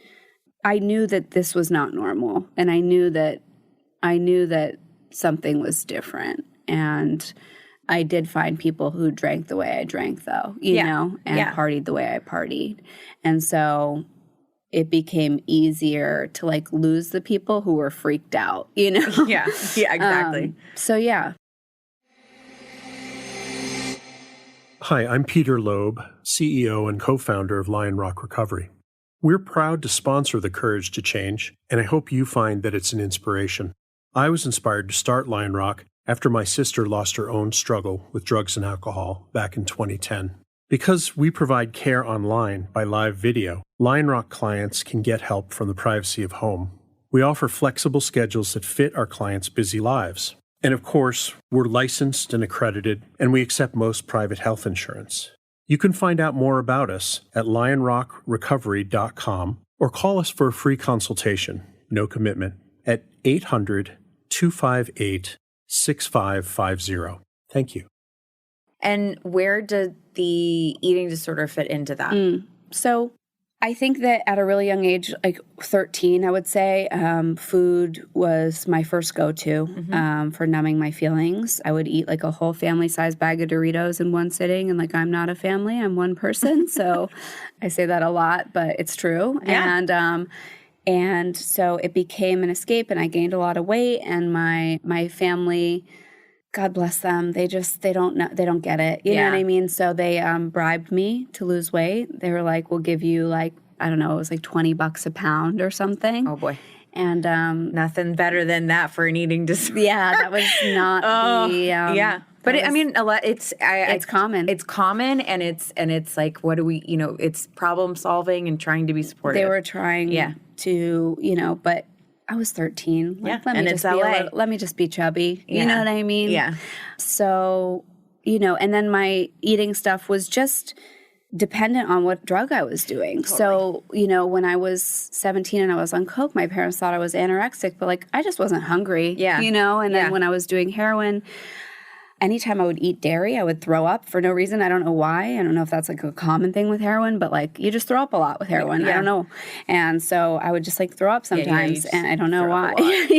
Speaker 2: I knew that this was not normal, and I knew that something was different. And I did find people who drank the way I drank, though, and partied the way I partied. And so it became easier to like lose the people who were freaked out, Yeah,
Speaker 1: exactly.
Speaker 2: So, yeah.
Speaker 3: Hi, I'm Peter Loeb, CEO and co-founder of Lion Rock Recovery. We're proud to sponsor The Courage to Change, and I hope you find that it's an inspiration. I was inspired to start Lion Rock after my sister lost her own struggle with drugs and alcohol back in 2010. Because we provide care online by live video, Lion Rock clients can get help from the privacy of home. We offer flexible schedules that fit our clients' busy lives. And of course, we're licensed and accredited, and we accept most private health insurance. You can find out more about us at lionrockrecovery.com or call us for a free consultation, no commitment, at 800-258-6550. Thank you.
Speaker 1: And where did the eating disorder fit into that?
Speaker 2: So I think that at a really young age, like 13, I would say, food was my first go-to for numbing my feelings. I would eat like a whole family-sized bag of Doritos in one sitting, and like I'm not a family, I'm one person. So I say that a lot, but it's true. Yeah. And so it became an escape, and I gained a lot of weight, and my family, God bless them, they don't know, they don't get it. You know what I mean? So they bribed me to lose weight. They were like, we'll give you like, I don't know, it was like $20 a pound or something.
Speaker 1: Oh boy.
Speaker 2: And
Speaker 1: nothing better than that for an eating disorder.
Speaker 2: Yeah, that was not
Speaker 1: But it's
Speaker 2: common.
Speaker 1: It's common, and it's like, what do we, it's problem solving and trying to be supportive.
Speaker 2: They were trying to, but I was 13. Like, let me just be chubby. You know what I mean?
Speaker 1: Yeah.
Speaker 2: So, and then my eating stuff was just dependent on what drug I was doing. Totally. So, when I was 17 and I was on coke, my parents thought I was anorexic, but like I just wasn't hungry. Yeah. And then when I was doing heroin, anytime I would eat dairy, I would throw up for no reason. I don't know why. I don't know if that's like a common thing with heroin, but like you just throw up a lot with heroin. Yeah. I don't know. And so I would just like throw up sometimes, and I don't know why.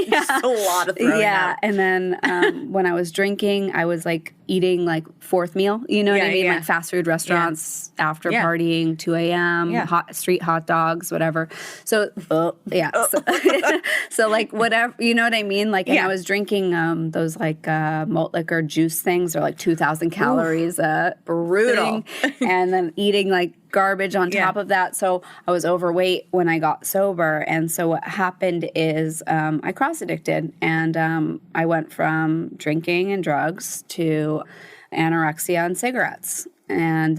Speaker 1: Just a lot of throwing up.
Speaker 2: And then when I was drinking, I was like eating like fourth meal, what I mean? Like fast food restaurants after partying, 2 a.m., street hot dogs, whatever. So, so like whatever, you know what I mean? Like, and I was drinking those like malt liquor juice things are like 2,000 calories.
Speaker 1: Brutal.
Speaker 2: And then eating like garbage on top of that. So I was overweight when I got sober. And so what happened is I cross-addicted, and I went from drinking and drugs to anorexia and cigarettes. And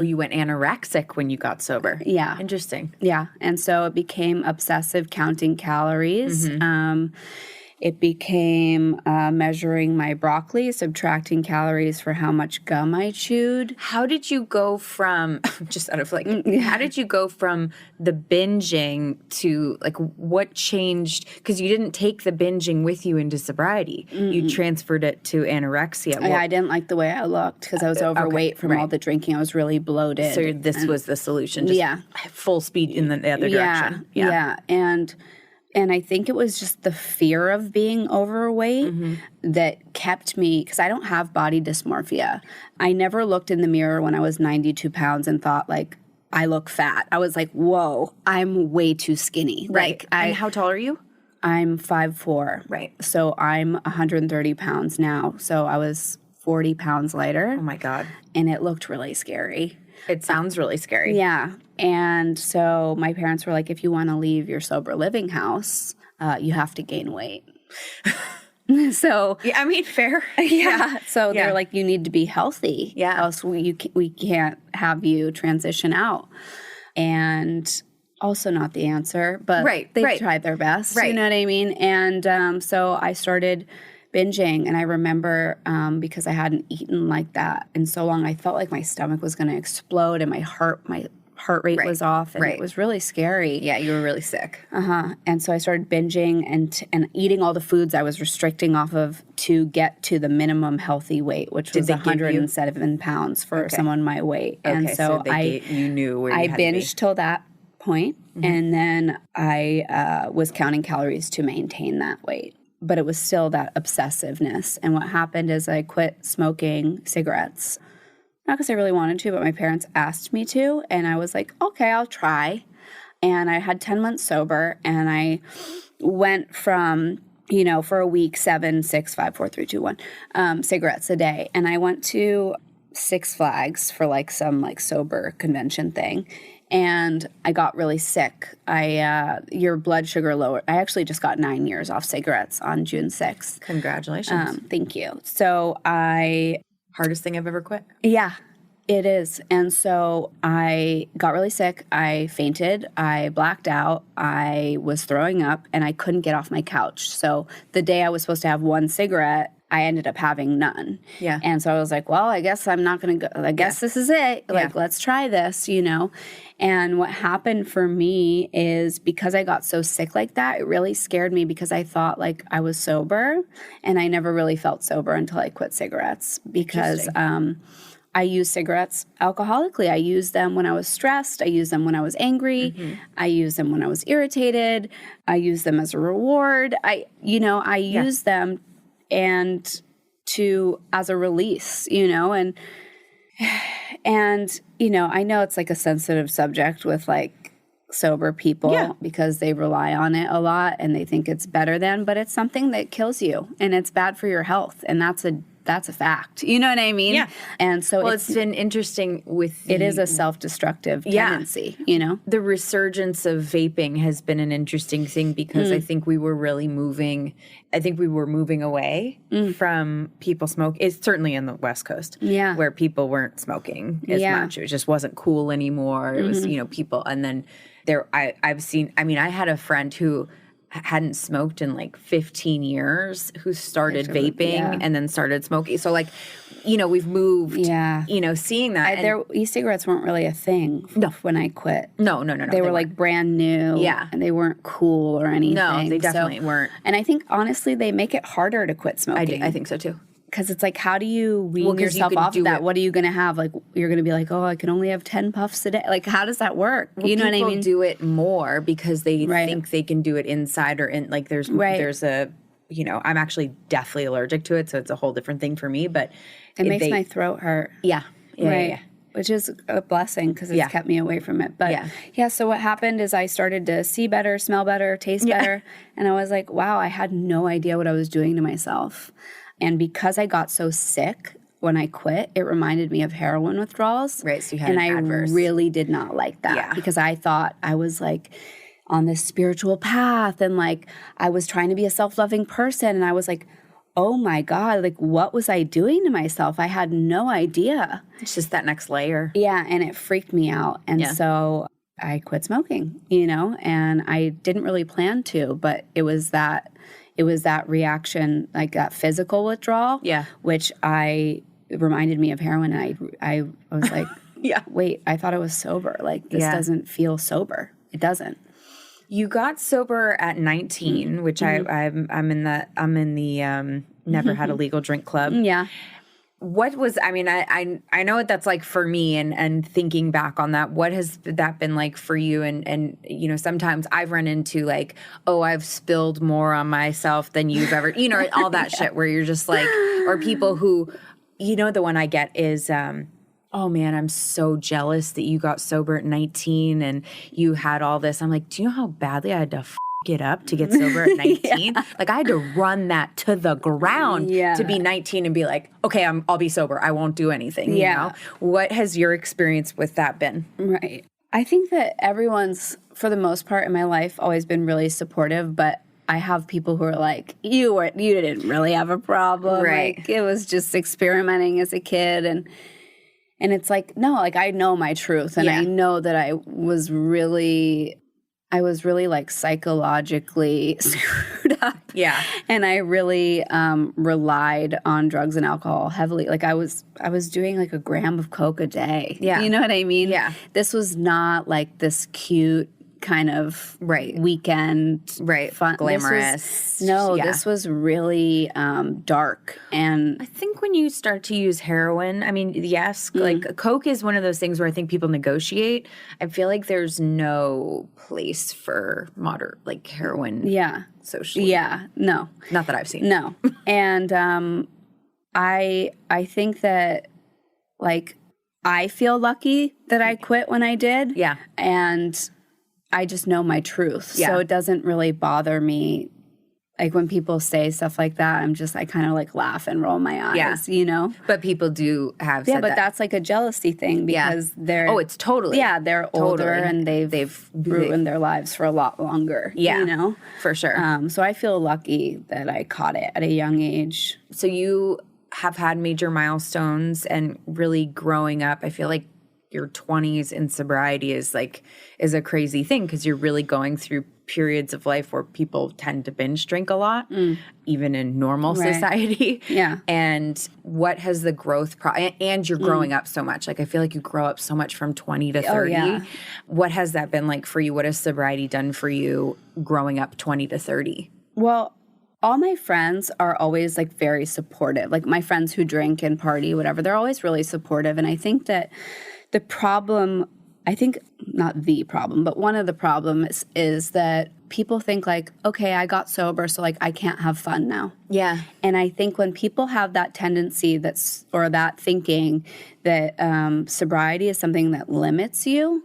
Speaker 1: you went anorexic when you got sober.
Speaker 2: Yeah.
Speaker 1: Interesting.
Speaker 2: Yeah. And so it became obsessive counting calories. It became measuring my broccoli, subtracting calories for how much gum I chewed.
Speaker 1: How did you go from, just out of like, how did you go from the binging to like what changed? Because you didn't take the binging with you into sobriety. You transferred it to anorexia.
Speaker 2: I didn't like the way I looked because I was overweight from all the drinking. I was really bloated.
Speaker 1: So this was the solution. Just full speed in the other direction.
Speaker 2: Yeah. And I think it was just the fear of being overweight that kept me, because I don't have body dysmorphia. I never looked in the mirror when I was 92 pounds and thought like, I look fat. I was like, whoa, I'm way too skinny.
Speaker 1: Right.
Speaker 2: Like,
Speaker 1: And how tall are you?
Speaker 2: I'm 5'4".
Speaker 1: Right.
Speaker 2: So I'm 130 pounds now. So I was 40 pounds lighter.
Speaker 1: Oh my God.
Speaker 2: And it looked really scary.
Speaker 1: It sounds really scary.
Speaker 2: Yeah. And so my parents were like, if you want to leave your sober living house, you have to gain weight. So
Speaker 1: Yeah, I mean, fair.
Speaker 2: yeah. So
Speaker 1: Yeah.
Speaker 2: they're like, you need to be healthy.
Speaker 1: Yeah.
Speaker 2: Else we can't have you transition out. And also not the answer, but they tried their best.
Speaker 1: Right.
Speaker 2: You know what I mean? And so I started binging, and I remember because I hadn't eaten like that in so long, I felt like my stomach was going to explode, and my heart rate was off, and it was really scary.
Speaker 1: Yeah, you were really sick.
Speaker 2: And so I started binging and eating all the foods I was restricting off of to get to the minimum healthy weight, which was 107 pounds for someone my weight.
Speaker 1: Okay,
Speaker 2: and so
Speaker 1: you knew where you
Speaker 2: I
Speaker 1: had to be.
Speaker 2: binged till that point, and then I was counting calories to maintain that weight. But it was still that obsessiveness. And what happened is I quit smoking cigarettes. Not because I really wanted to, but my parents asked me to. And I was like, okay, I'll try. And I had 10 months sober. And I went from, for a week, 7, 6, 5, 4, 3, 2, 1 cigarettes a day. And I went to Six Flags for some sober convention thing. And I got really sick. Your blood sugar lowered. I actually just got 9 years off cigarettes on June 6th.
Speaker 1: Congratulations.
Speaker 2: Thank you. So
Speaker 1: Hardest thing I've ever quit.
Speaker 2: Yeah, it is. And so I got really sick. I fainted. I blacked out. I was throwing up, and I couldn't get off my couch. So the day I was supposed to have one cigarette, I ended up having none.
Speaker 1: Yeah.
Speaker 2: And so I was like, well, I guess I'm not going to go. I guess this is it. Let's try this, And what happened for me is because I got so sick like that, it really scared me because I thought I was sober, and I never really felt sober until I quit cigarettes because I use cigarettes alcoholically. I used them when I was stressed. I used them when I was angry. I used them when I was irritated. I used them as a reward. I used them and as a release, and I know it's a sensitive subject with sober people because they rely on it a lot and they think it's better than, but it's something that kills you and it's bad for your health. And that's a fact. You know what I mean?
Speaker 1: Yeah.
Speaker 2: And so
Speaker 1: it's been interesting
Speaker 2: it is a self-destructive tendency,
Speaker 1: The resurgence of vaping has been an interesting thing because I think we were really moving away from people smoking. It's certainly in the West Coast where people weren't smoking as much. It just wasn't cool anymore. It was, people. And then I had a friend who hadn't smoked in 15 years who started vaping and then started smoking. So we've moved, seeing that.
Speaker 2: E-cigarettes weren't really a thing when I quit.
Speaker 1: No.
Speaker 2: They were brand new.
Speaker 1: Yeah.
Speaker 2: And they weren't cool or anything.
Speaker 1: No, they definitely weren't.
Speaker 2: And I think honestly, they make it harder to quit smoking.
Speaker 1: I think so too.
Speaker 2: Because it's how do you wean yourself off of that? What are you going to have? You're going to be oh, I can only have 10 puffs a day. How does that work?
Speaker 1: Well,
Speaker 2: you know what I mean?
Speaker 1: People do it more because they think they can do it inside or in, there's a, I'm actually deathly allergic to it. So it's a whole different thing for me, but
Speaker 2: it makes my throat hurt.
Speaker 1: Yeah.
Speaker 2: Yeah. Which is a blessing because it's kept me away from it. But so what happened is I started to see better, smell better, taste better. And I was like, wow, I had no idea what I was doing to myself. And because I got so sick when I quit, it reminded me of heroin withdrawals.
Speaker 1: Right, so you had an adverse.
Speaker 2: I really did not like that because I thought I was on this spiritual path and I was trying to be a self-loving person. And I was oh my God, what was I doing to myself? I had no idea.
Speaker 1: It's just that next layer.
Speaker 2: Yeah, and it freaked me out. And so I quit smoking, and I didn't really plan to, but it was that reaction, that physical withdrawal, which reminded me of heroin. And I was like, wait, I thought I was sober. This doesn't feel sober. It doesn't.
Speaker 1: You got sober at 19, which I'm in the never had a legal drink club.
Speaker 2: Yeah.
Speaker 1: What was, I know what that's like for me and thinking back on that, what has that been like for you? And sometimes I've run into I've spilled more on myself than you've ever, all that shit where you're just or people who, the one I get is, oh man, I'm so jealous that you got sober at 19 and you had all this. I'm like, do you know how badly I had to it up to get sober at 19?
Speaker 2: Yeah.
Speaker 1: Like I had to run that to the ground to be 19 and be like, okay, I'll be sober. I won't do anything. You know? What has your experience with that been?
Speaker 2: Right. I think that everyone's, for the most part in my life, always been really supportive, but I have people who are like, you didn't really have a problem.
Speaker 1: Right.
Speaker 2: Like, it was just experimenting as a kid. And it's like, no, like I know my truth. And I know that I was really like psychologically screwed up.
Speaker 1: Yeah.
Speaker 2: And I really relied on drugs and alcohol heavily. Like I was doing like a gram of Coke a day.
Speaker 1: Yeah.
Speaker 2: You know what I mean?
Speaker 1: Yeah.
Speaker 2: This was not like this cute kind of weekend fun.
Speaker 1: Glamorous.
Speaker 2: This was really dark. And
Speaker 1: I think when you start to use heroin, I mean, yes, like Coke is one of those things where I think people negotiate. I feel like there's no place for moderate, like heroin.
Speaker 2: Yeah.
Speaker 1: Socially.
Speaker 2: Yeah. No.
Speaker 1: Not that I've seen.
Speaker 2: No. And I think that like I feel lucky that I quit when I did.
Speaker 1: Yeah.
Speaker 2: And I just know my truth.
Speaker 1: Yeah.
Speaker 2: So it doesn't really bother me. Like when people say stuff like that, I kind of like laugh and roll my eyes, you know?
Speaker 1: But people do have said
Speaker 2: but
Speaker 1: that.
Speaker 2: that's like a jealousy thing because they're...
Speaker 1: Oh, it's totally.
Speaker 2: Yeah, they're older and they've ruined their lives for a lot longer, you know?
Speaker 1: For sure.
Speaker 2: So I feel lucky that I caught it at a young age.
Speaker 1: So you have had major milestones and really growing up, I feel like your 20s in sobriety is a crazy thing because you're really going through periods of life where people tend to binge drink a lot, even in normal society.
Speaker 2: Yeah.
Speaker 1: And what has the growth and you're growing up so much. Like I feel like you grow up so much from 20 to 30.
Speaker 2: Oh, yeah.
Speaker 1: What has that been like for you? What has sobriety done for you growing up 20 to 30?
Speaker 2: Well, all my friends are always like very supportive. Like my friends who drink and party, whatever, they're always really supportive. And I think that the problem, not the problem, but one of the problems is that people think like, okay, I got sober, so like I can't have fun now.
Speaker 1: Yeah.
Speaker 2: And I think when people have that tendency that thinking that sobriety is something that limits you,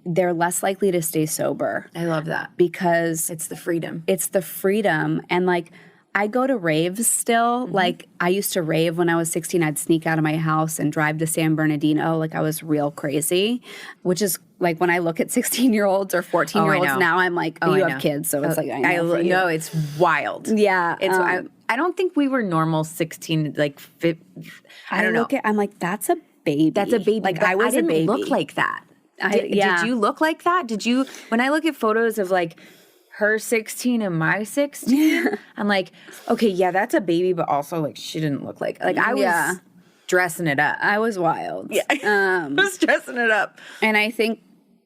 Speaker 2: they're less likely to stay sober.
Speaker 1: I love that.
Speaker 2: Because
Speaker 1: it's the freedom.
Speaker 2: And like, I go to raves still. Like, I used to rave when I was 16. I'd sneak out of my house and drive to San Bernardino. Like, I was real crazy, which is like when I look at 16-year-olds or 14-year-olds now, I'm like, you have kids. So it's like, I know.
Speaker 1: No, it's wild.
Speaker 2: Yeah.
Speaker 1: It's I don't think we were normal 16, like, I don't know.
Speaker 2: I'm like, that's a baby.
Speaker 1: That's a baby.
Speaker 2: Like,
Speaker 1: I
Speaker 2: was a baby.
Speaker 1: didn't look like that. Did you look like that? When I look at photos of like, her 16 and my 16, I'm like, okay, yeah, that's a baby, but also like she didn't look like I was dressing it up.
Speaker 2: I was wild.
Speaker 1: Yeah, I was dressing it up.
Speaker 2: And I think,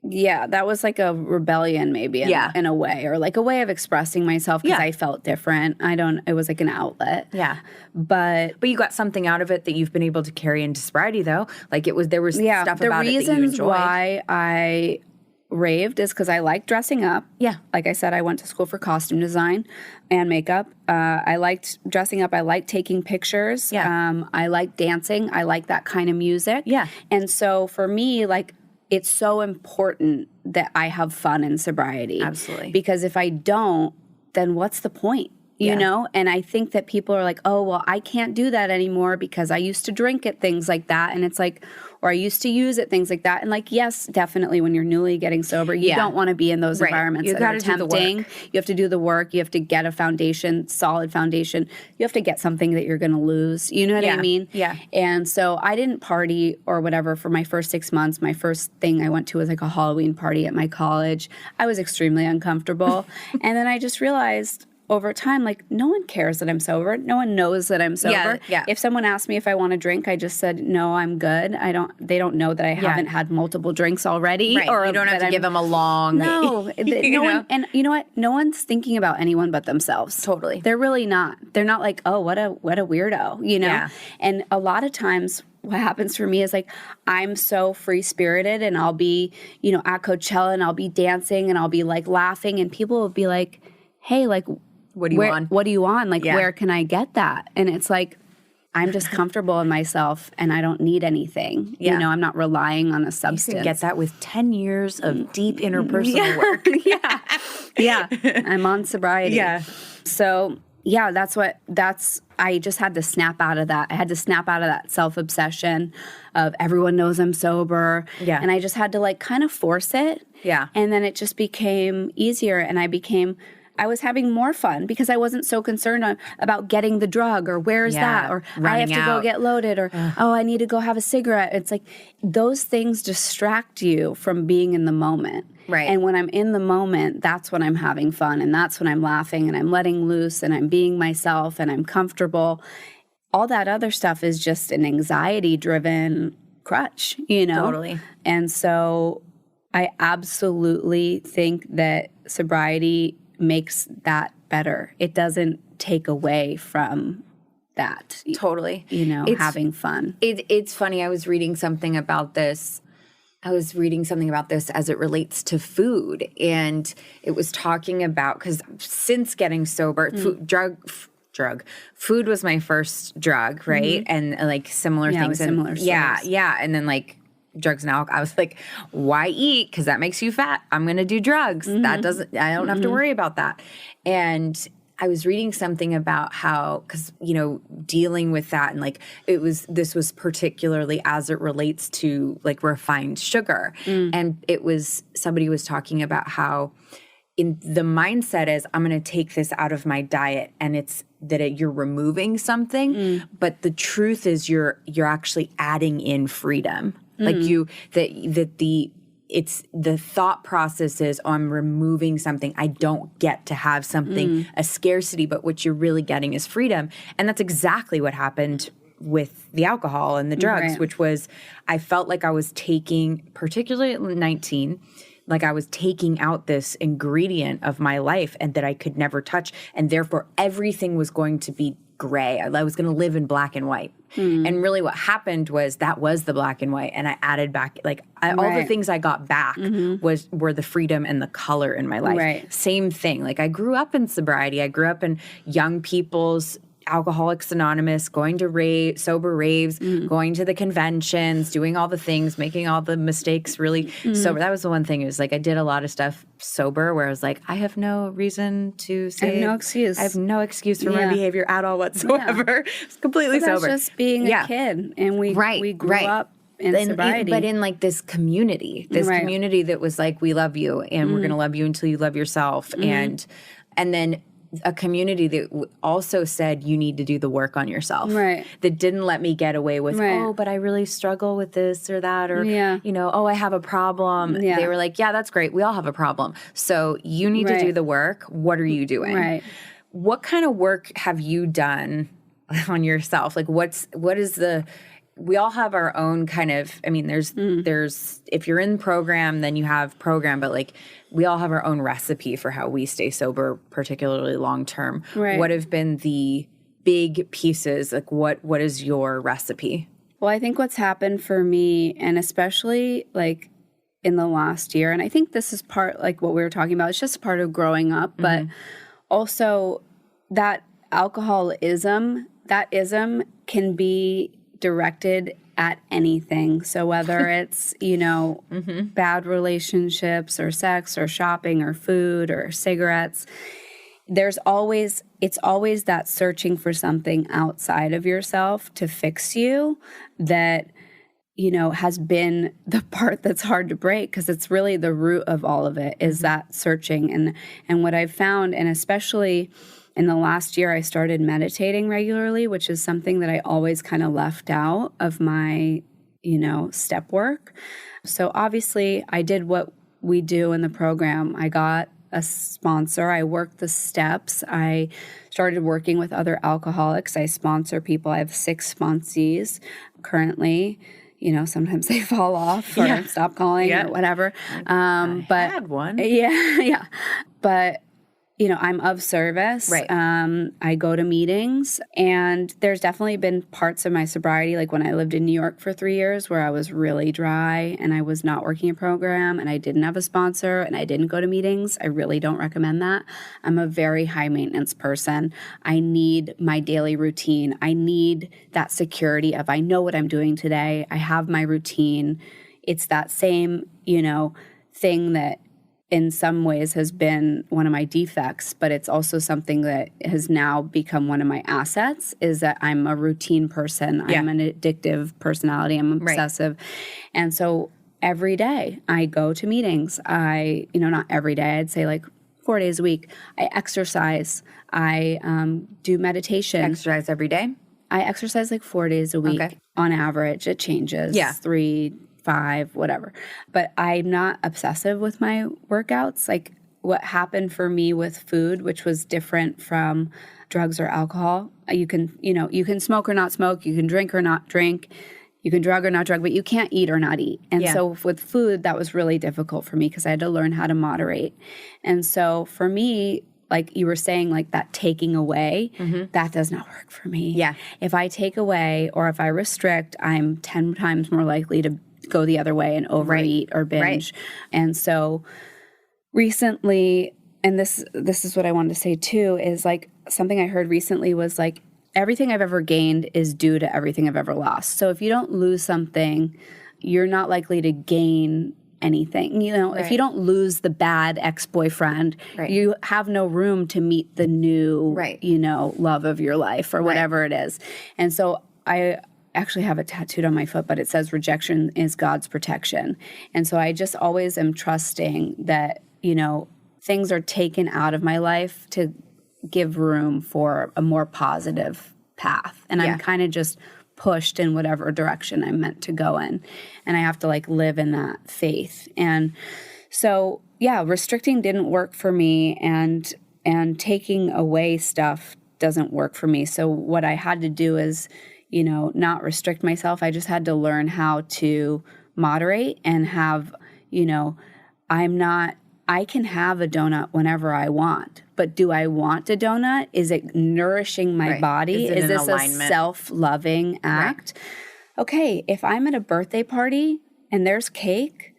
Speaker 2: that was like a rebellion maybe in a way, or like a way of expressing myself because I felt different. It was like an outlet.
Speaker 1: Yeah.
Speaker 2: But
Speaker 1: you got something out of it that you've been able to carry into sobriety though. Like there was stuff about it that you enjoyed.
Speaker 2: The reasons why I raved is because I like dressing up.
Speaker 1: Yeah.
Speaker 2: Like I said, I went to school for costume design and makeup. I liked dressing up. I liked taking pictures.
Speaker 1: Yeah.
Speaker 2: I like dancing. I like that kind of music.
Speaker 1: Yeah.
Speaker 2: And so for me, like, it's so important that I have fun in sobriety.
Speaker 1: Absolutely.
Speaker 2: Because if I don't, then what's the point? You know? And I think that people are like, oh, well, I can't do that anymore because I used to drink at things like that. And it's like, or I used to use it, things like that. And like, yes, definitely when you're newly getting sober, you don't want to be in those environments that are tempting. You have to do the work. You have to get a foundation, solid foundation. You have to get something that you're going to lose. You know what I mean?
Speaker 1: Yeah.
Speaker 2: And so I didn't party or whatever for my first 6 months. My first thing I went to was like a Halloween party at my college. I was extremely uncomfortable. And then I just realized over time, like, no one cares that I'm sober. No one knows that I'm sober.
Speaker 1: Yeah.
Speaker 2: If someone asked me if I want to drink, I just said, no, I'm good. They don't know that I haven't had multiple drinks already.
Speaker 1: Right.
Speaker 2: Or
Speaker 1: you don't have to give them a long...
Speaker 2: No. No one, and you know what? No one's thinking about anyone but themselves.
Speaker 1: Totally.
Speaker 2: They're really not. They're not like, oh, what a weirdo, you know?
Speaker 1: Yeah.
Speaker 2: And a lot of times what happens for me is like, I'm so free-spirited and I'll be, at Coachella and I'll be dancing and I'll be like laughing and people will be like, hey, like,
Speaker 1: what do you want?
Speaker 2: What do you want? Like, where can I get that? And it's like, I'm just comfortable in myself and I don't need anything.
Speaker 1: Yeah.
Speaker 2: You know, I'm not relying on a
Speaker 1: You
Speaker 2: substance.
Speaker 1: can get that with 10 years of deep interpersonal work.
Speaker 2: Yeah. I'm on sobriety.
Speaker 1: Yeah.
Speaker 2: So, yeah, I just had to snap out of that. I had to snap out of that self-obsession of everyone knows I'm sober.
Speaker 1: Yeah.
Speaker 2: And I just had to like kind of force it.
Speaker 1: Yeah.
Speaker 2: And then it just became easier and I was having more fun because I wasn't so concerned about getting the drug or where's that or I have to go get loaded or, oh, I need to go have a cigarette. It's like those things distract you from being in the moment.
Speaker 1: Right.
Speaker 2: And when I'm in the moment, that's when I'm having fun and that's when I'm laughing and I'm letting loose and I'm being myself and I'm comfortable. All that other stuff is just an anxiety-driven crutch, you know?
Speaker 1: Totally.
Speaker 2: And so I absolutely think that sobriety makes that better. It doesn't take away from that.
Speaker 1: Totally.
Speaker 2: You know, having fun.
Speaker 1: It's funny. I was reading something about this. As it relates to food. And it was talking about, because since getting sober, food was my first drug, right? And like similar things.
Speaker 2: Similar stories.
Speaker 1: Yeah. And then like drugs and alcohol. I was like, why eat? Because that makes you fat. I'm going to do drugs. I don't have to worry about that. And I was reading something about how, because, you know, dealing with that and like this was particularly as it relates to like refined sugar. And somebody was talking about how in the mindset is I'm going to take this out of my diet and it's that you're removing something. But the truth is you're actually adding in freedom. Like it's the thought process is, oh, I'm removing something. I don't get to have something, a scarcity, but what you're really getting is freedom. And that's exactly what happened with the alcohol and the drugs, which was I felt like I was taking, particularly at 19, like I was taking out this ingredient of my life and that I could never touch. And therefore everything was going to be gray. I was going to live in black and white. And really what happened was that was the black and white. And I added back, like all the things I got back were the freedom and the color in my life.
Speaker 2: Right.
Speaker 1: Same thing. Like I grew up in sobriety. I grew up in young people's Alcoholics Anonymous, going to sober raves, going to the conventions, doing all the things, making all the mistakes really sober. That was the one thing. It was like I did a lot of stuff sober where I was like, I have no reason to say.
Speaker 2: I have no excuse.
Speaker 1: I have no excuse for my behavior at all whatsoever. It's completely sober.
Speaker 2: That's just being a kid. And we grew up in sobriety.
Speaker 1: But in like this community that was like, we love you and we're going to love you until you love yourself. And then a community that also said you need to do the work on yourself.
Speaker 2: Right.
Speaker 1: That didn't let me get away with, oh, but I really struggle with this or that, or, you know, oh, I have a problem.
Speaker 2: Yeah.
Speaker 1: They were like, yeah, that's great. We all have a problem. So you need to do the work. What are you doing?
Speaker 2: Right.
Speaker 1: What kind of work have you done on yourself? Like we all have our own kind of, I mean, there's, if you're in program, then you have program, but like we all have our own recipe for how we stay sober, particularly long-term.
Speaker 2: Right.
Speaker 1: What have been the big pieces? Like what is your recipe?
Speaker 2: Well, I think what's happened for me, and especially like in the last year, and I think this is part, like what we were talking about, it's just part of growing up, but also that alcoholism, that ism can be directed at anything. So whether it's, you know, bad relationships or sex or shopping or food or cigarettes, it's always that searching for something outside of yourself to fix you that, you know, has been the part that's hard to break, because it's really the root of all of it is that searching. And what I've found, and especially in the last year, I started meditating regularly, which is something that I always kind of left out of my, you know, step work. So obviously I did what we do in the program. I got a sponsor. I worked the steps. I started working with other alcoholics. I sponsor people. I have 6 sponsees currently. You know, sometimes they fall off or stop calling or whatever.
Speaker 1: I had one.
Speaker 2: Yeah. But I'm of service.
Speaker 1: Right.
Speaker 2: I go to meetings, and there's definitely been parts of my sobriety, like when I lived in New York for 3 years, where I was really dry and I was not working a program and I didn't have a sponsor and I didn't go to meetings. I really don't recommend that. I'm a very high maintenance person. I need my daily routine. I need that security of I know what I'm doing today. I have my routine. It's that same, thing that in some ways has been one of my defects, but it's also something that has now become one of my assets, is that I'm a routine person.
Speaker 1: Yeah.
Speaker 2: I'm an addictive personality. I'm obsessive. Right. And so every day I go to meetings. Not every day, I'd say like 4 days a week. I exercise. I do meditation.
Speaker 1: Exercise every day?
Speaker 2: I exercise like 4 days a week on average. It changes.
Speaker 1: Yeah.
Speaker 2: 3, 5, whatever. But I'm not obsessive with my workouts. Like what happened for me with food, which was different from drugs or alcohol. You can smoke or not smoke. You can drink or not drink. You can drug or not drug, but you can't eat or not eat. And so with food, that was really difficult for me because I had to learn how to moderate. And so for me, like you were saying, like that taking away, that does not work for me.
Speaker 1: Yeah.
Speaker 2: If I take away or if I restrict, I'm 10 times more likely to go the other way and overeat or binge. Right. And so recently, and this is what I wanted to say too, is like something I heard recently was like, everything I've ever gained is due to everything I've ever lost. So if you don't lose something, you're not likely to gain anything. If you don't lose the bad ex-boyfriend, you have no room to meet the new, love of your life or whatever it is. And so I actually have it tattooed on my foot, but it says rejection is God's protection. And so I just always am trusting that, things are taken out of my life to give room for a more positive path. And I'm kind of just pushed in whatever direction I'm meant to go in. And I have to like live in that faith. And so, restricting didn't work for me, and taking away stuff doesn't work for me. So what I had to do is, not restrict myself. I just had to learn how to moderate and have, I can have a donut whenever I want, but do I want a donut? Is it nourishing my body? Is this alignment? A self-loving act? Right. Okay, if I'm at a birthday party and there's cake,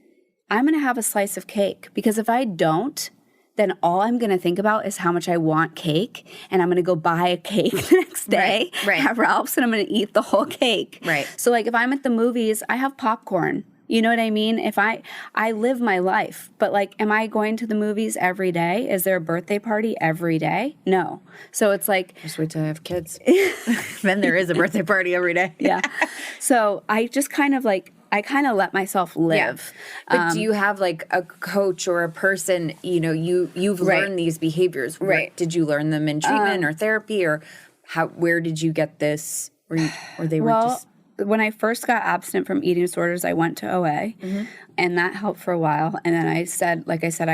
Speaker 2: I'm going to have a slice of cake, because if I don't, then all I'm going to think about is how much I want cake, and I'm going to go buy a cake the next day at Ralph's, and I'm going to eat the whole cake. Right. So like if I'm at the movies, I have popcorn. You know what I mean? If I live my life, but like, am I going to the movies every day? Is there a birthday party every day? No. So it's like,
Speaker 1: just wait till I have kids. Then there is a birthday party every day.
Speaker 2: Yeah. So I just kind of let myself live.
Speaker 1: Yeah. But do you have like a coach or a person, you've learned these behaviors. Right. Did you learn them in treatment or therapy, or where did you get this? Or they were just...
Speaker 2: When I first got abstinent from eating disorders, I went to OA, and that helped for a while. And then I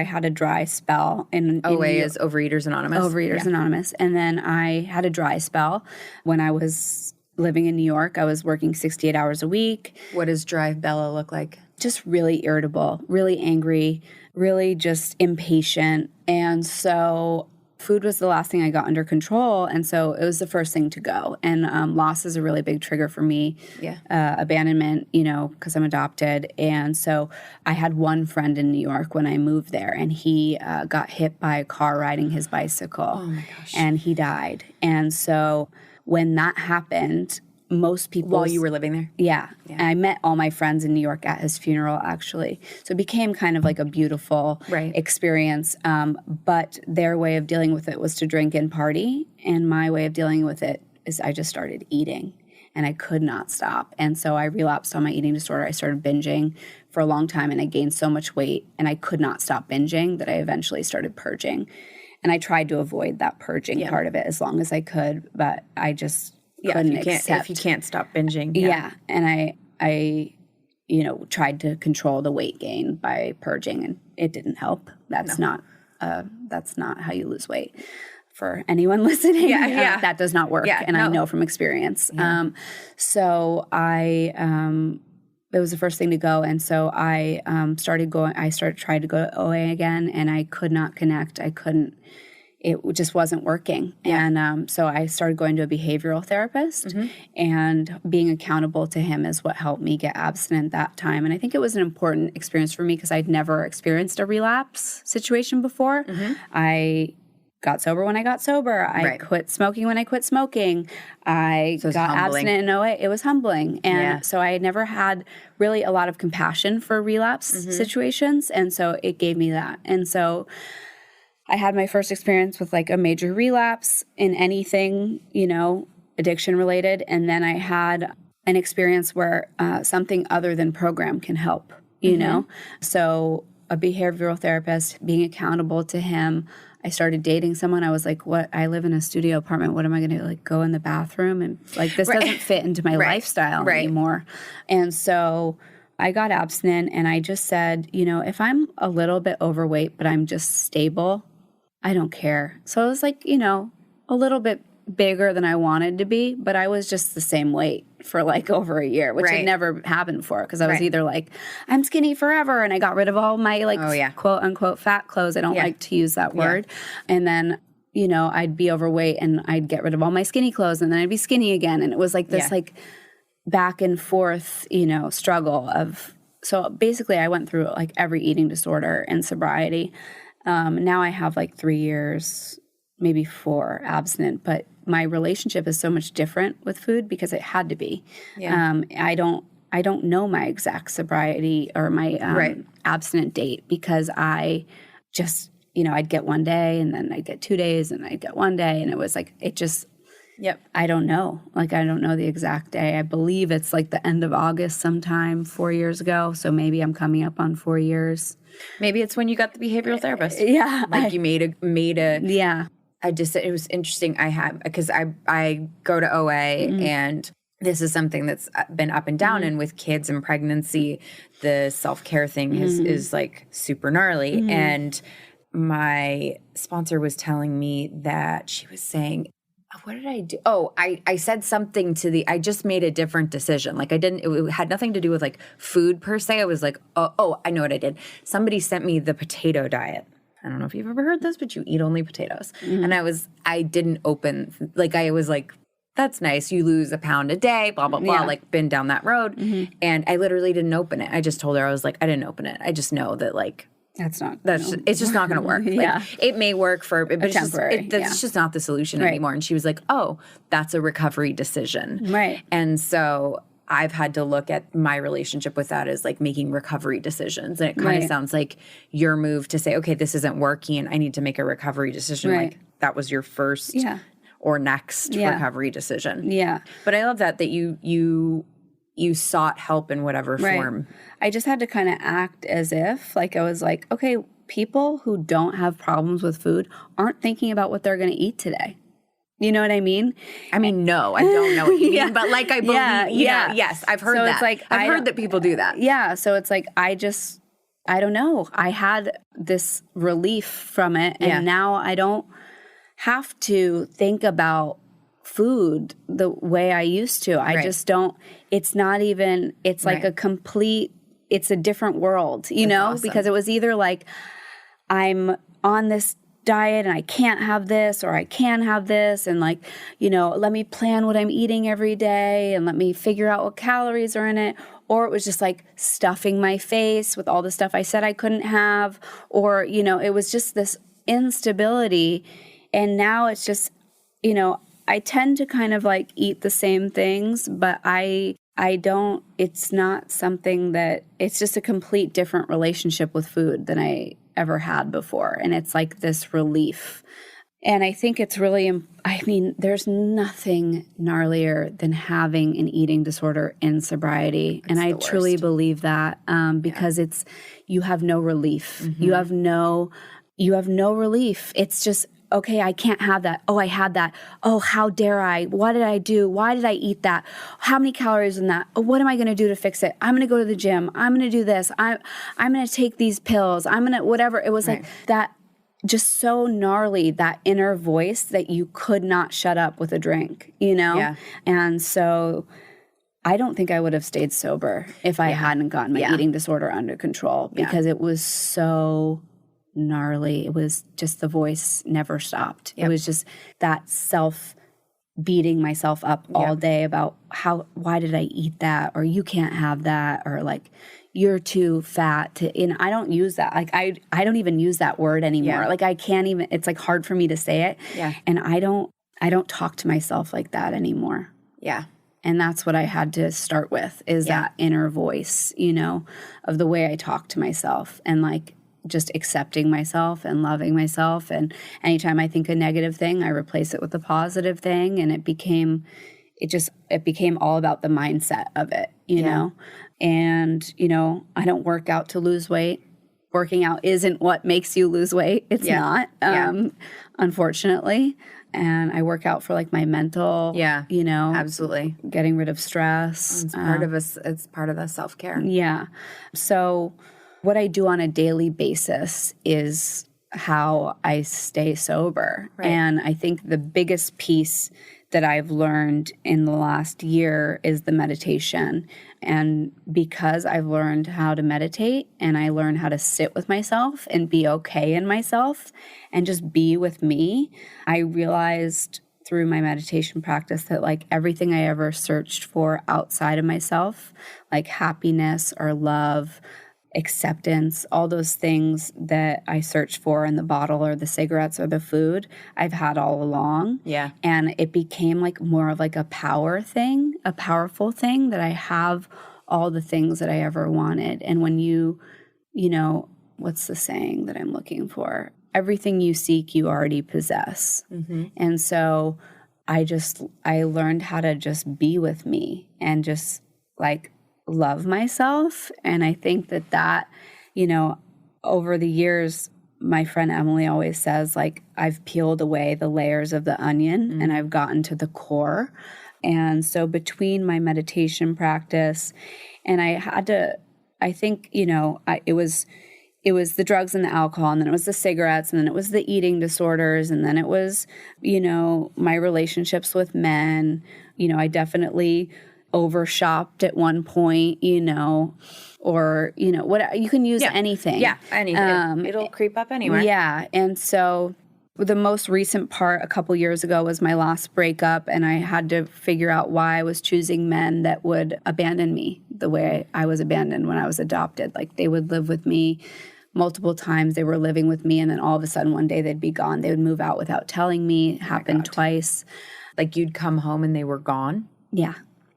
Speaker 2: had a dry spell.
Speaker 1: OA is Overeaters Anonymous.
Speaker 2: Overeaters Anonymous. And then I had a dry spell when I was living in New York. I was working 68 hours a week.
Speaker 1: What does dry Bella look like?
Speaker 2: Just really irritable, really angry, really just impatient. And so food was the last thing I got under control, and so it was the first thing to go. And loss is a really big trigger for me. Yeah, abandonment, because I'm adopted. And so I had one friend in New York when I moved there, and he got hit by a car riding his bicycle.
Speaker 1: Oh my gosh!
Speaker 2: And he died. And so when that happened, most people...
Speaker 1: While you were living there?
Speaker 2: Yeah. And I met all my friends in New York at his funeral, actually. So it became kind of like a beautiful experience. But their way of dealing with it was to drink and party. And my way of dealing with it is I just started eating. And I could not stop. And so I relapsed on my eating disorder. I started binging for a long time, and I gained so much weight. And I could not stop binging that I eventually started purging. And I tried to avoid that purging part of it as long as I could. But I just...
Speaker 1: if you can't stop binging.
Speaker 2: Yeah. And I tried to control the weight gain by purging, and it didn't help. That's not how you lose weight. For anyone listening, that does not work. I know from experience. Yeah. So it was the first thing to go. And so I tried to go to OA again, and I could not connect. I couldn't. it just wasn't working.
Speaker 1: Yeah.
Speaker 2: And so I started going to a behavioral therapist, and being accountable to him is what helped me get abstinent that time. And I think it was an important experience for me because I'd never experienced a relapse situation before. I got sober when I got sober. I quit smoking when I quit smoking. I got abstinent in 08. It was humbling. And so I had never had really a lot of compassion for relapse situations. And so it gave me that. And so I had my first experience with like a major relapse in anything, addiction related. And then I had an experience where something other than program can help, you know? So a behavioral therapist, being accountable to him. I started dating someone. I was like, what? I live in a studio apartment. What am I going to like go in the bathroom? And like, this doesn't fit into my lifestyle anymore. And so I got abstinent and I just said, if I'm a little bit overweight, but I'm just stable, I don't care. So I was like, a little bit bigger than I wanted to be, but I was just the same weight for like over a year, which had never happened before because I was either like, I'm skinny forever and I got rid of all my like quote unquote fat clothes. I don't like to use that word. And then, I'd be overweight and I'd get rid of all my skinny clothes and then I'd be skinny again. And it was like this like back and forth, struggle of, so basically I went through like every eating disorder and sobriety. Now I have like 3 years, maybe 4 abstinent, but my relationship is so much different with food because it had to be. I don't know my exact sobriety or my abstinent date because I just, I'd get one day and then I'd get 2 days and I'd get one day. And it was like, it just, I don't know. Like, I don't know the exact day. I believe it's like the end of August sometime 4 years ago. So maybe I'm coming up on 4 years.
Speaker 1: Maybe it's when you got the behavioral therapist. Like you made a it was interesting. Because I go to OA and this is something that's been up and down. And with kids and pregnancy, the self-care thing is like super gnarly. And my sponsor was telling me that she was saying, what did I do? Oh, I said something I just made a different decision. Like it had nothing to do with like food per se. I was like, oh, I know what I did. Somebody sent me the potato diet. I don't know if you've ever heard this, but you eat only potatoes. And I didn't open, like I was like, that's nice. You lose a pound a day, blah, blah, blah, like been down that road. And I literally didn't open it. I just told her, I was like, I didn't open it. I just know that like, it's just not going to work. Like, it may work for, but it's temporary. It's just not the solution anymore. And she was like, oh, that's a recovery decision. Right. And so I've had to look at my relationship with that as like making recovery decisions. And it kind of sounds like your move to say, okay, this isn't working. I need to make a recovery decision. Like that was your first or next recovery decision. Yeah. But I love that you sought help in whatever form.
Speaker 2: I just had to kind of act as if like I was like, okay, people who don't have problems with food aren't thinking about what they're going to eat today. You know what I mean?
Speaker 1: I mean, no, I don't know what you mean, but like I believe, yes, I've heard that. It's like, I've heard that people do that.
Speaker 2: Yeah, so it's like I don't know. I had this relief from it, and now I don't have to think about food the way I used to. I just don't. It's not even. It's like a complete. It's a different world, you know, awesome. Because it was either like I'm on this diet and I can't have this or I can have this and like, you know, let me plan what I'm eating every day and let me figure out what calories are in it. Or it was just like stuffing my face with all the stuff I said I couldn't have. Or, you know, it was just this instability. And now it's just, you know, I tend to kind of like eat the same things, but I don't, it's not something that, it's just a complete different relationship with food than I ever had before. And it's like this relief. And I think it's really, I mean, there's nothing gnarlier than having an eating disorder in sobriety. It's and I truly believe that because it's, you have no relief. Mm-hmm. You have no relief. It's just, okay, I can't have that. Oh, I had that. Oh, how dare I? What did I do? Why did I eat that? How many calories in that? Oh, what am I going to do to fix it? I'm going to go to the gym. I'm going to do this. I'm going to take these pills. I'm going to whatever. It was like that, just so gnarly, that inner voice that you could not shut up with a drink, you know? Yeah. And so I don't think I would have stayed sober if I hadn't gotten my eating disorder under control because it was so gnarly. It was just the voice never stopped. It was just that self beating myself up all day about why did I eat that, or you can't have that, or like you're too fat to, and I don't use that. Like I don't even use that word anymore.
Speaker 1: Yeah.
Speaker 2: Like I can't even, it's like hard for me to say it.
Speaker 1: Yeah.
Speaker 2: And I don't talk to myself like that anymore.
Speaker 1: Yeah.
Speaker 2: And that's what I had to start with is that inner voice, of the way I talk to myself and like just accepting myself and loving myself. And anytime I think a negative thing, I replace it with a positive thing. And it became all about the mindset of it, you know? And, I don't work out to lose weight. Working out isn't what makes you lose weight. It's not, unfortunately. And I work out for like my mental,
Speaker 1: absolutely,
Speaker 2: getting rid of stress.
Speaker 1: It's part of us. It's part of the self-care.
Speaker 2: Yeah. So what I do on a daily basis is how I stay sober.
Speaker 1: Right.
Speaker 2: And I think the biggest piece that I've learned in the last year is the meditation. And because I've learned how to meditate and I learned how to sit with myself and be okay in myself and just be with me, I realized through my meditation practice that like everything I ever searched for outside of myself, like happiness or love, acceptance, all those things that I searched for in the bottle or the cigarettes or the food, I've had all along.
Speaker 1: Yeah.
Speaker 2: And it became like more of like a power thing, a powerful thing that I have all the things that I ever wanted. And when you what's the saying that I'm looking for? Everything you seek, you already possess. Mm-hmm. And so I learned how to just be with me and just like love myself. And I think that, over the years, my friend Emily always says, like, I've peeled away the layers of the onion and I've gotten to the core. And so between my meditation practice and it was the drugs and the alcohol, and then it was the cigarettes, and then it was the eating disorders, and then it was, my relationships with men. I definitely overshopped at one point, or, what you can use anything.
Speaker 1: Yeah, anything. It'll creep up anywhere.
Speaker 2: Yeah. And so the most recent part a couple years ago was my last breakup, and I had to figure out why I was choosing men that would abandon me the way I was abandoned when I was adopted. Like they would live with me multiple times. They were living with me, and then all of a sudden one day they'd be gone. They would move out without telling me. It happened twice.
Speaker 1: Like you'd come home and they were gone?
Speaker 2: Yeah.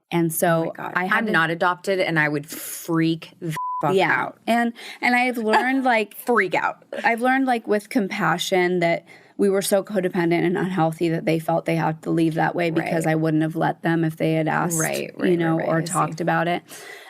Speaker 2: And so
Speaker 1: I'm not adopted, and I would freak the fuck out.
Speaker 2: And I've learned like
Speaker 1: freak out.
Speaker 2: I've learned like with compassion that we were so codependent and unhealthy that they felt they had to leave that way because I wouldn't have let them if they had asked, or talked about it.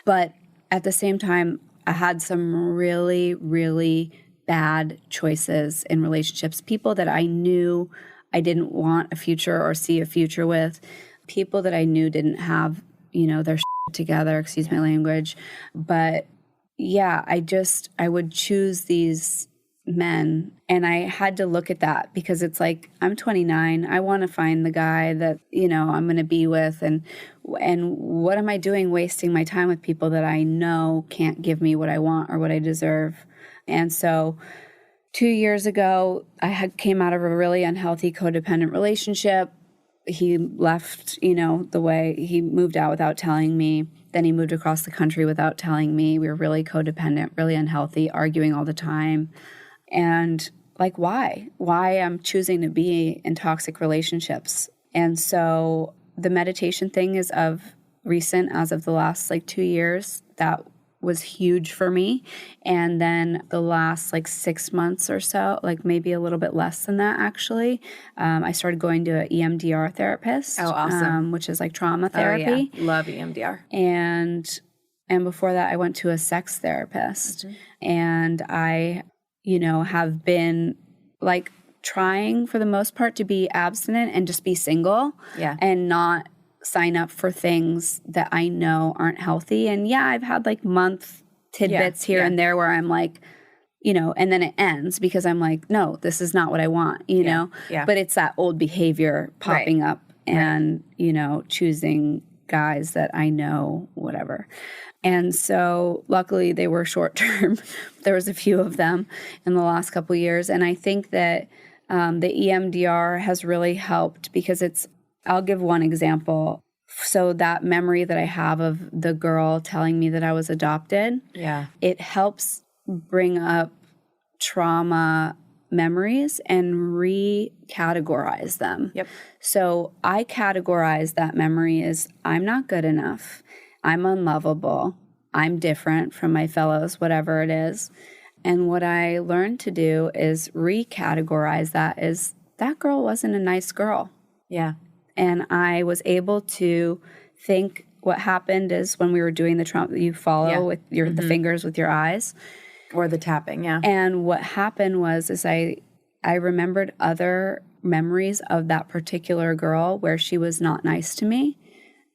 Speaker 2: But at the same time, I had some really, really bad choices in relationships. People that I knew I didn't want a future or see a future with. People that I knew didn't have, their shit together, excuse my language. But yeah, I would choose these men, and I had to look at that because it's like, I'm 29. I want to find the guy that, I'm going to be with. And what am I doing wasting my time with people that I know can't give me what I want or what I deserve? And so 2 years ago, came out of a really unhealthy codependent relationship. He left, the way he moved out without telling me. Then he moved across the country without telling me. We were really codependent, really unhealthy, arguing all the time. And like, why? Why I'm choosing to be in toxic relationships. And so the meditation thing is of recent, as of the last 2 years, that was huge for me. And then the last 6 months or so, maybe a little bit less than that actually, I started going to an EMDR therapist.
Speaker 1: Oh, awesome.
Speaker 2: Which is trauma therapy.
Speaker 1: Oh, yeah. Love EMDR.
Speaker 2: And before that, I went to a sex therapist. Mm-hmm. And I, have been trying for the most part to be abstinent and just be single.
Speaker 1: Yeah.
Speaker 2: And not sign up for things that I know aren't healthy. And yeah, I've had month tidbits here and there where I'm and then it ends because I'm no, this is not what I want, know?
Speaker 1: Yeah.
Speaker 2: But it's that old behavior popping up and, choosing guys that I know, whatever. And so luckily they were short term. There was a few of them in the last couple of years. And I think that the EMDR has really helped because I'll give one example. So that memory that I have of the girl telling me that I was adopted, it helps bring up trauma memories and recategorize them.
Speaker 1: Yep.
Speaker 2: So I categorize that memory as I'm not good enough, I'm unlovable, I'm different from my fellows, whatever it is. And what I learned to do is recategorize that as that girl wasn't a nice girl.
Speaker 1: Yeah.
Speaker 2: And I was able to think what happened is when we were doing the trauma, you follow with the fingers with your eyes.
Speaker 1: Or the tapping, yeah.
Speaker 2: And what happened was I remembered other memories of that particular girl where she was not nice to me.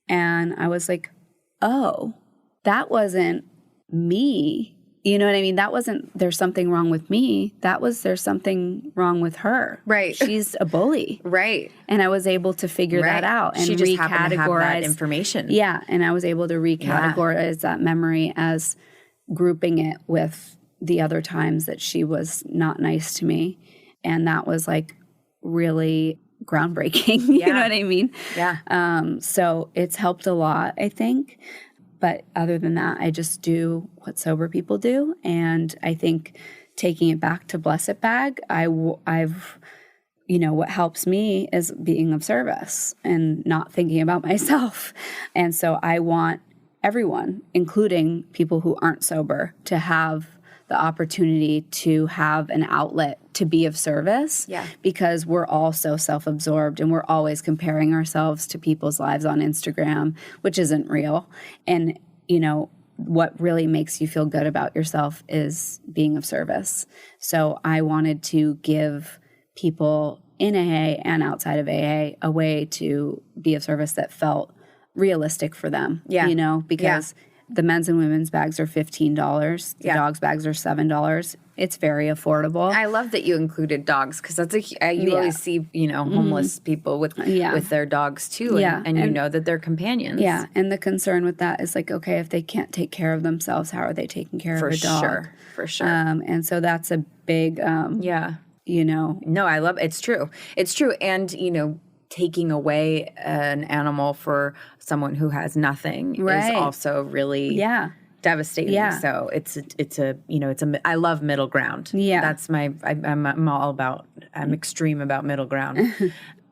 Speaker 2: And I was like, oh, that wasn't me. You know what I mean? That wasn't, there's something wrong with me. There's something wrong with her.
Speaker 1: Right.
Speaker 2: She's a bully.
Speaker 1: Right.
Speaker 2: And I was able to figure that out and
Speaker 1: she just happened to have that information.
Speaker 2: Yeah. And I was able to recategorize that memory as grouping it with the other times that she was not nice to me. And that was like really groundbreaking. You know what I mean?
Speaker 1: Yeah.
Speaker 2: So it's helped a lot, I think. But other than that, I just do what sober people do. And I think taking it back to Blessed Bag, I've what helps me is being of service and not thinking about myself. And so I want everyone, including people who aren't sober, to have the opportunity to have an outlet to be of service.
Speaker 1: Yeah.
Speaker 2: Because we're all so self-absorbed and we're always comparing ourselves to people's lives on Instagram, which isn't real. And, what really makes you feel good about yourself is being of service. So I wanted to give people in AA and outside of AA a way to be of service that felt realistic for them.
Speaker 1: Yeah.
Speaker 2: Because the men's and women's bags are $15. The dogs' bags are $7. It's very affordable.
Speaker 1: I love that you included dogs because that's you always see homeless people with their dogs too, and you know that they're companions.
Speaker 2: Yeah, and the concern with that is like, okay, if they can't take care of themselves, how are they taking care of a dog?
Speaker 1: For sure.
Speaker 2: And so that's a big
Speaker 1: No, I love it's true. It's true, and taking away an animal for someone who has nothing is also really devastating.
Speaker 2: Yeah.
Speaker 1: So I love middle ground.
Speaker 2: Yeah.
Speaker 1: That's I'm extreme about middle ground.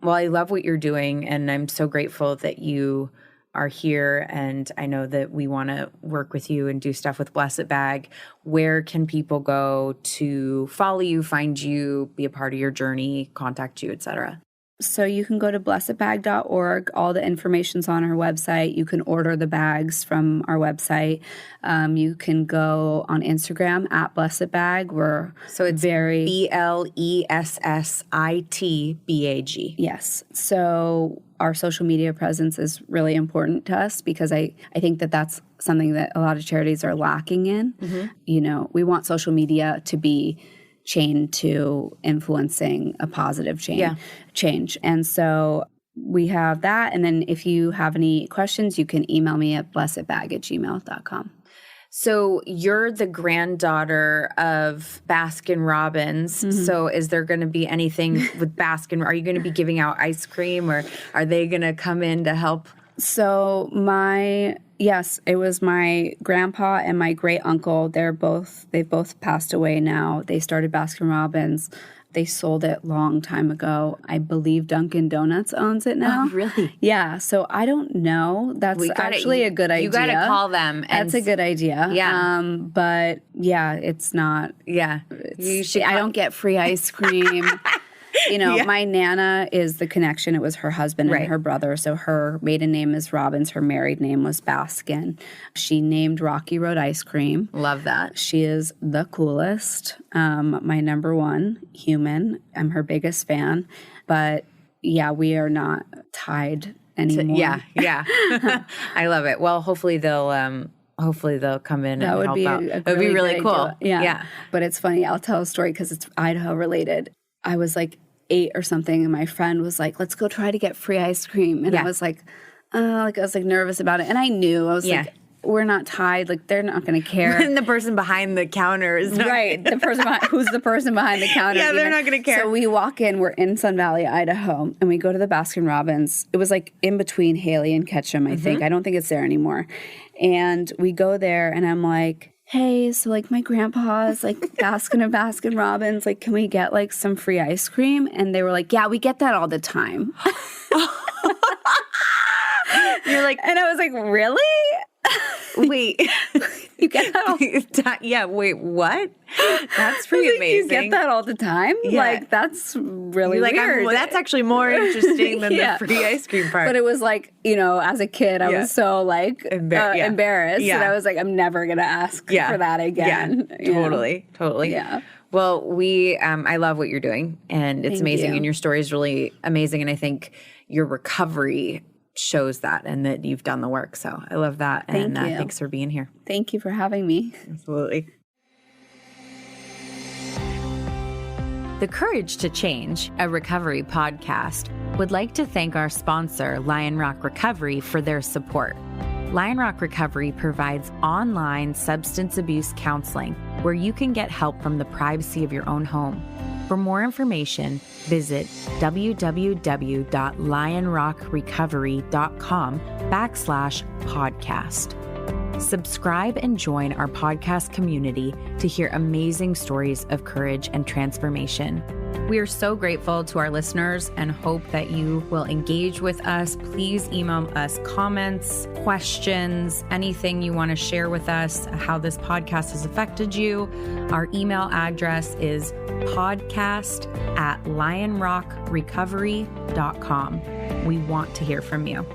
Speaker 1: Well, I love what you're doing and I'm so grateful that you are here and I know that we want to work with you and do stuff with Blessed Bag. Where can people go to follow you, find you, be a part of your journey, contact you, etc.?
Speaker 2: So you can go to blessedbag.org. All the information's on our website. You can order the bags from our website. You can go on Instagram at Blessed Bag.
Speaker 1: So it's very BLESSITBAG.
Speaker 2: Yes. So our social media presence is really important to us because I think that that's something that a lot of charities are lacking in. Mm-hmm. We want social media to be chain to influencing a positive change. And so we have that. And then if you have any questions, you can email me at blessedbag@gmail.com.
Speaker 1: So you're the granddaughter of Baskin Robbins. Mm-hmm. So is there going to be anything with Baskin? Are you going to be giving out ice cream or are they going to come in to help?
Speaker 2: So yes, it was my grandpa and my great uncle. They've both passed away now. They started Baskin Robbins. They sold it long time ago. I believe Dunkin' Donuts owns it now.
Speaker 1: Oh, really?
Speaker 2: Yeah. So I don't know. That's actually a good idea.
Speaker 1: You got to call them.
Speaker 2: That's a good idea.
Speaker 1: Yeah.
Speaker 2: But yeah, it's not.
Speaker 1: Yeah.
Speaker 2: You should. I don't get free ice cream. My Nana is the connection. It was her husband and her brother. So her maiden name is Robbins. Her married name was Baskin. She named Rocky Road ice cream.
Speaker 1: Love that.
Speaker 2: She is the coolest. My number one human. I'm her biggest fan. But yeah, we are not tied anymore.
Speaker 1: Yeah. I love it. Well, hopefully they'll come in and help out. That would be really cool.
Speaker 2: Yeah. But it's funny. I'll tell a story because it's Idaho related. I was like 8 or something, and my friend was like, "Let's go try to get free ice cream." And I was like, I was nervous about it, and I knew I was like, we're not tied. Like, they're not going to care.
Speaker 1: And the person behind the counter is not
Speaker 2: right. The person who's the person behind the counter.
Speaker 1: Yeah, they're not going to care.
Speaker 2: So we walk in, we're in Sun Valley, Idaho, and we go to the Baskin Robbins. It was like in between Haley and Ketchum, I think. I don't think it's there anymore. And we go there and I'm like, hey, so like my grandpa's like Baskin Robbins, like, can we get like some free ice cream? And they were like, yeah, we get that all the time.
Speaker 1: You're like,
Speaker 2: and I was like, really?
Speaker 1: Wait,
Speaker 2: you get that all?
Speaker 1: Yeah, wait, what? That's pretty amazing.
Speaker 2: You get that all the time?
Speaker 1: Yeah.
Speaker 2: Like, that's really
Speaker 1: like,
Speaker 2: weird.
Speaker 1: well, that's actually more interesting than
Speaker 2: Yeah.
Speaker 1: the free ice cream part.
Speaker 2: But it was like, you know, as a kid, I was so like embarrassed.
Speaker 1: Yeah.
Speaker 2: And I was like, I'm never going to ask for that again.
Speaker 1: Yeah, totally.
Speaker 2: Yeah.
Speaker 1: Well, I love what you're doing, and it's amazing, and your story is really amazing, and I think your recovery shows that and that you've done the work. So I love that.
Speaker 2: Thank you.
Speaker 1: Thanks for being here.
Speaker 2: Thank you for having me.
Speaker 1: Absolutely. The Courage to Change, a recovery podcast, would like to thank our sponsor, Lion Rock Recovery, for their support. Lion Rock Recovery provides online substance abuse counseling where you can get help from the privacy of your own home. For more information, visit www.lionrockrecovery.com/podcast. Subscribe and join our podcast community to hear amazing stories of courage and transformation. We are so grateful to our listeners and hope that you will engage with us. Please email us comments, questions, anything you want to share with us, how this podcast has affected you. Our email address is podcast@lionrockrecovery.com. We want to hear from you.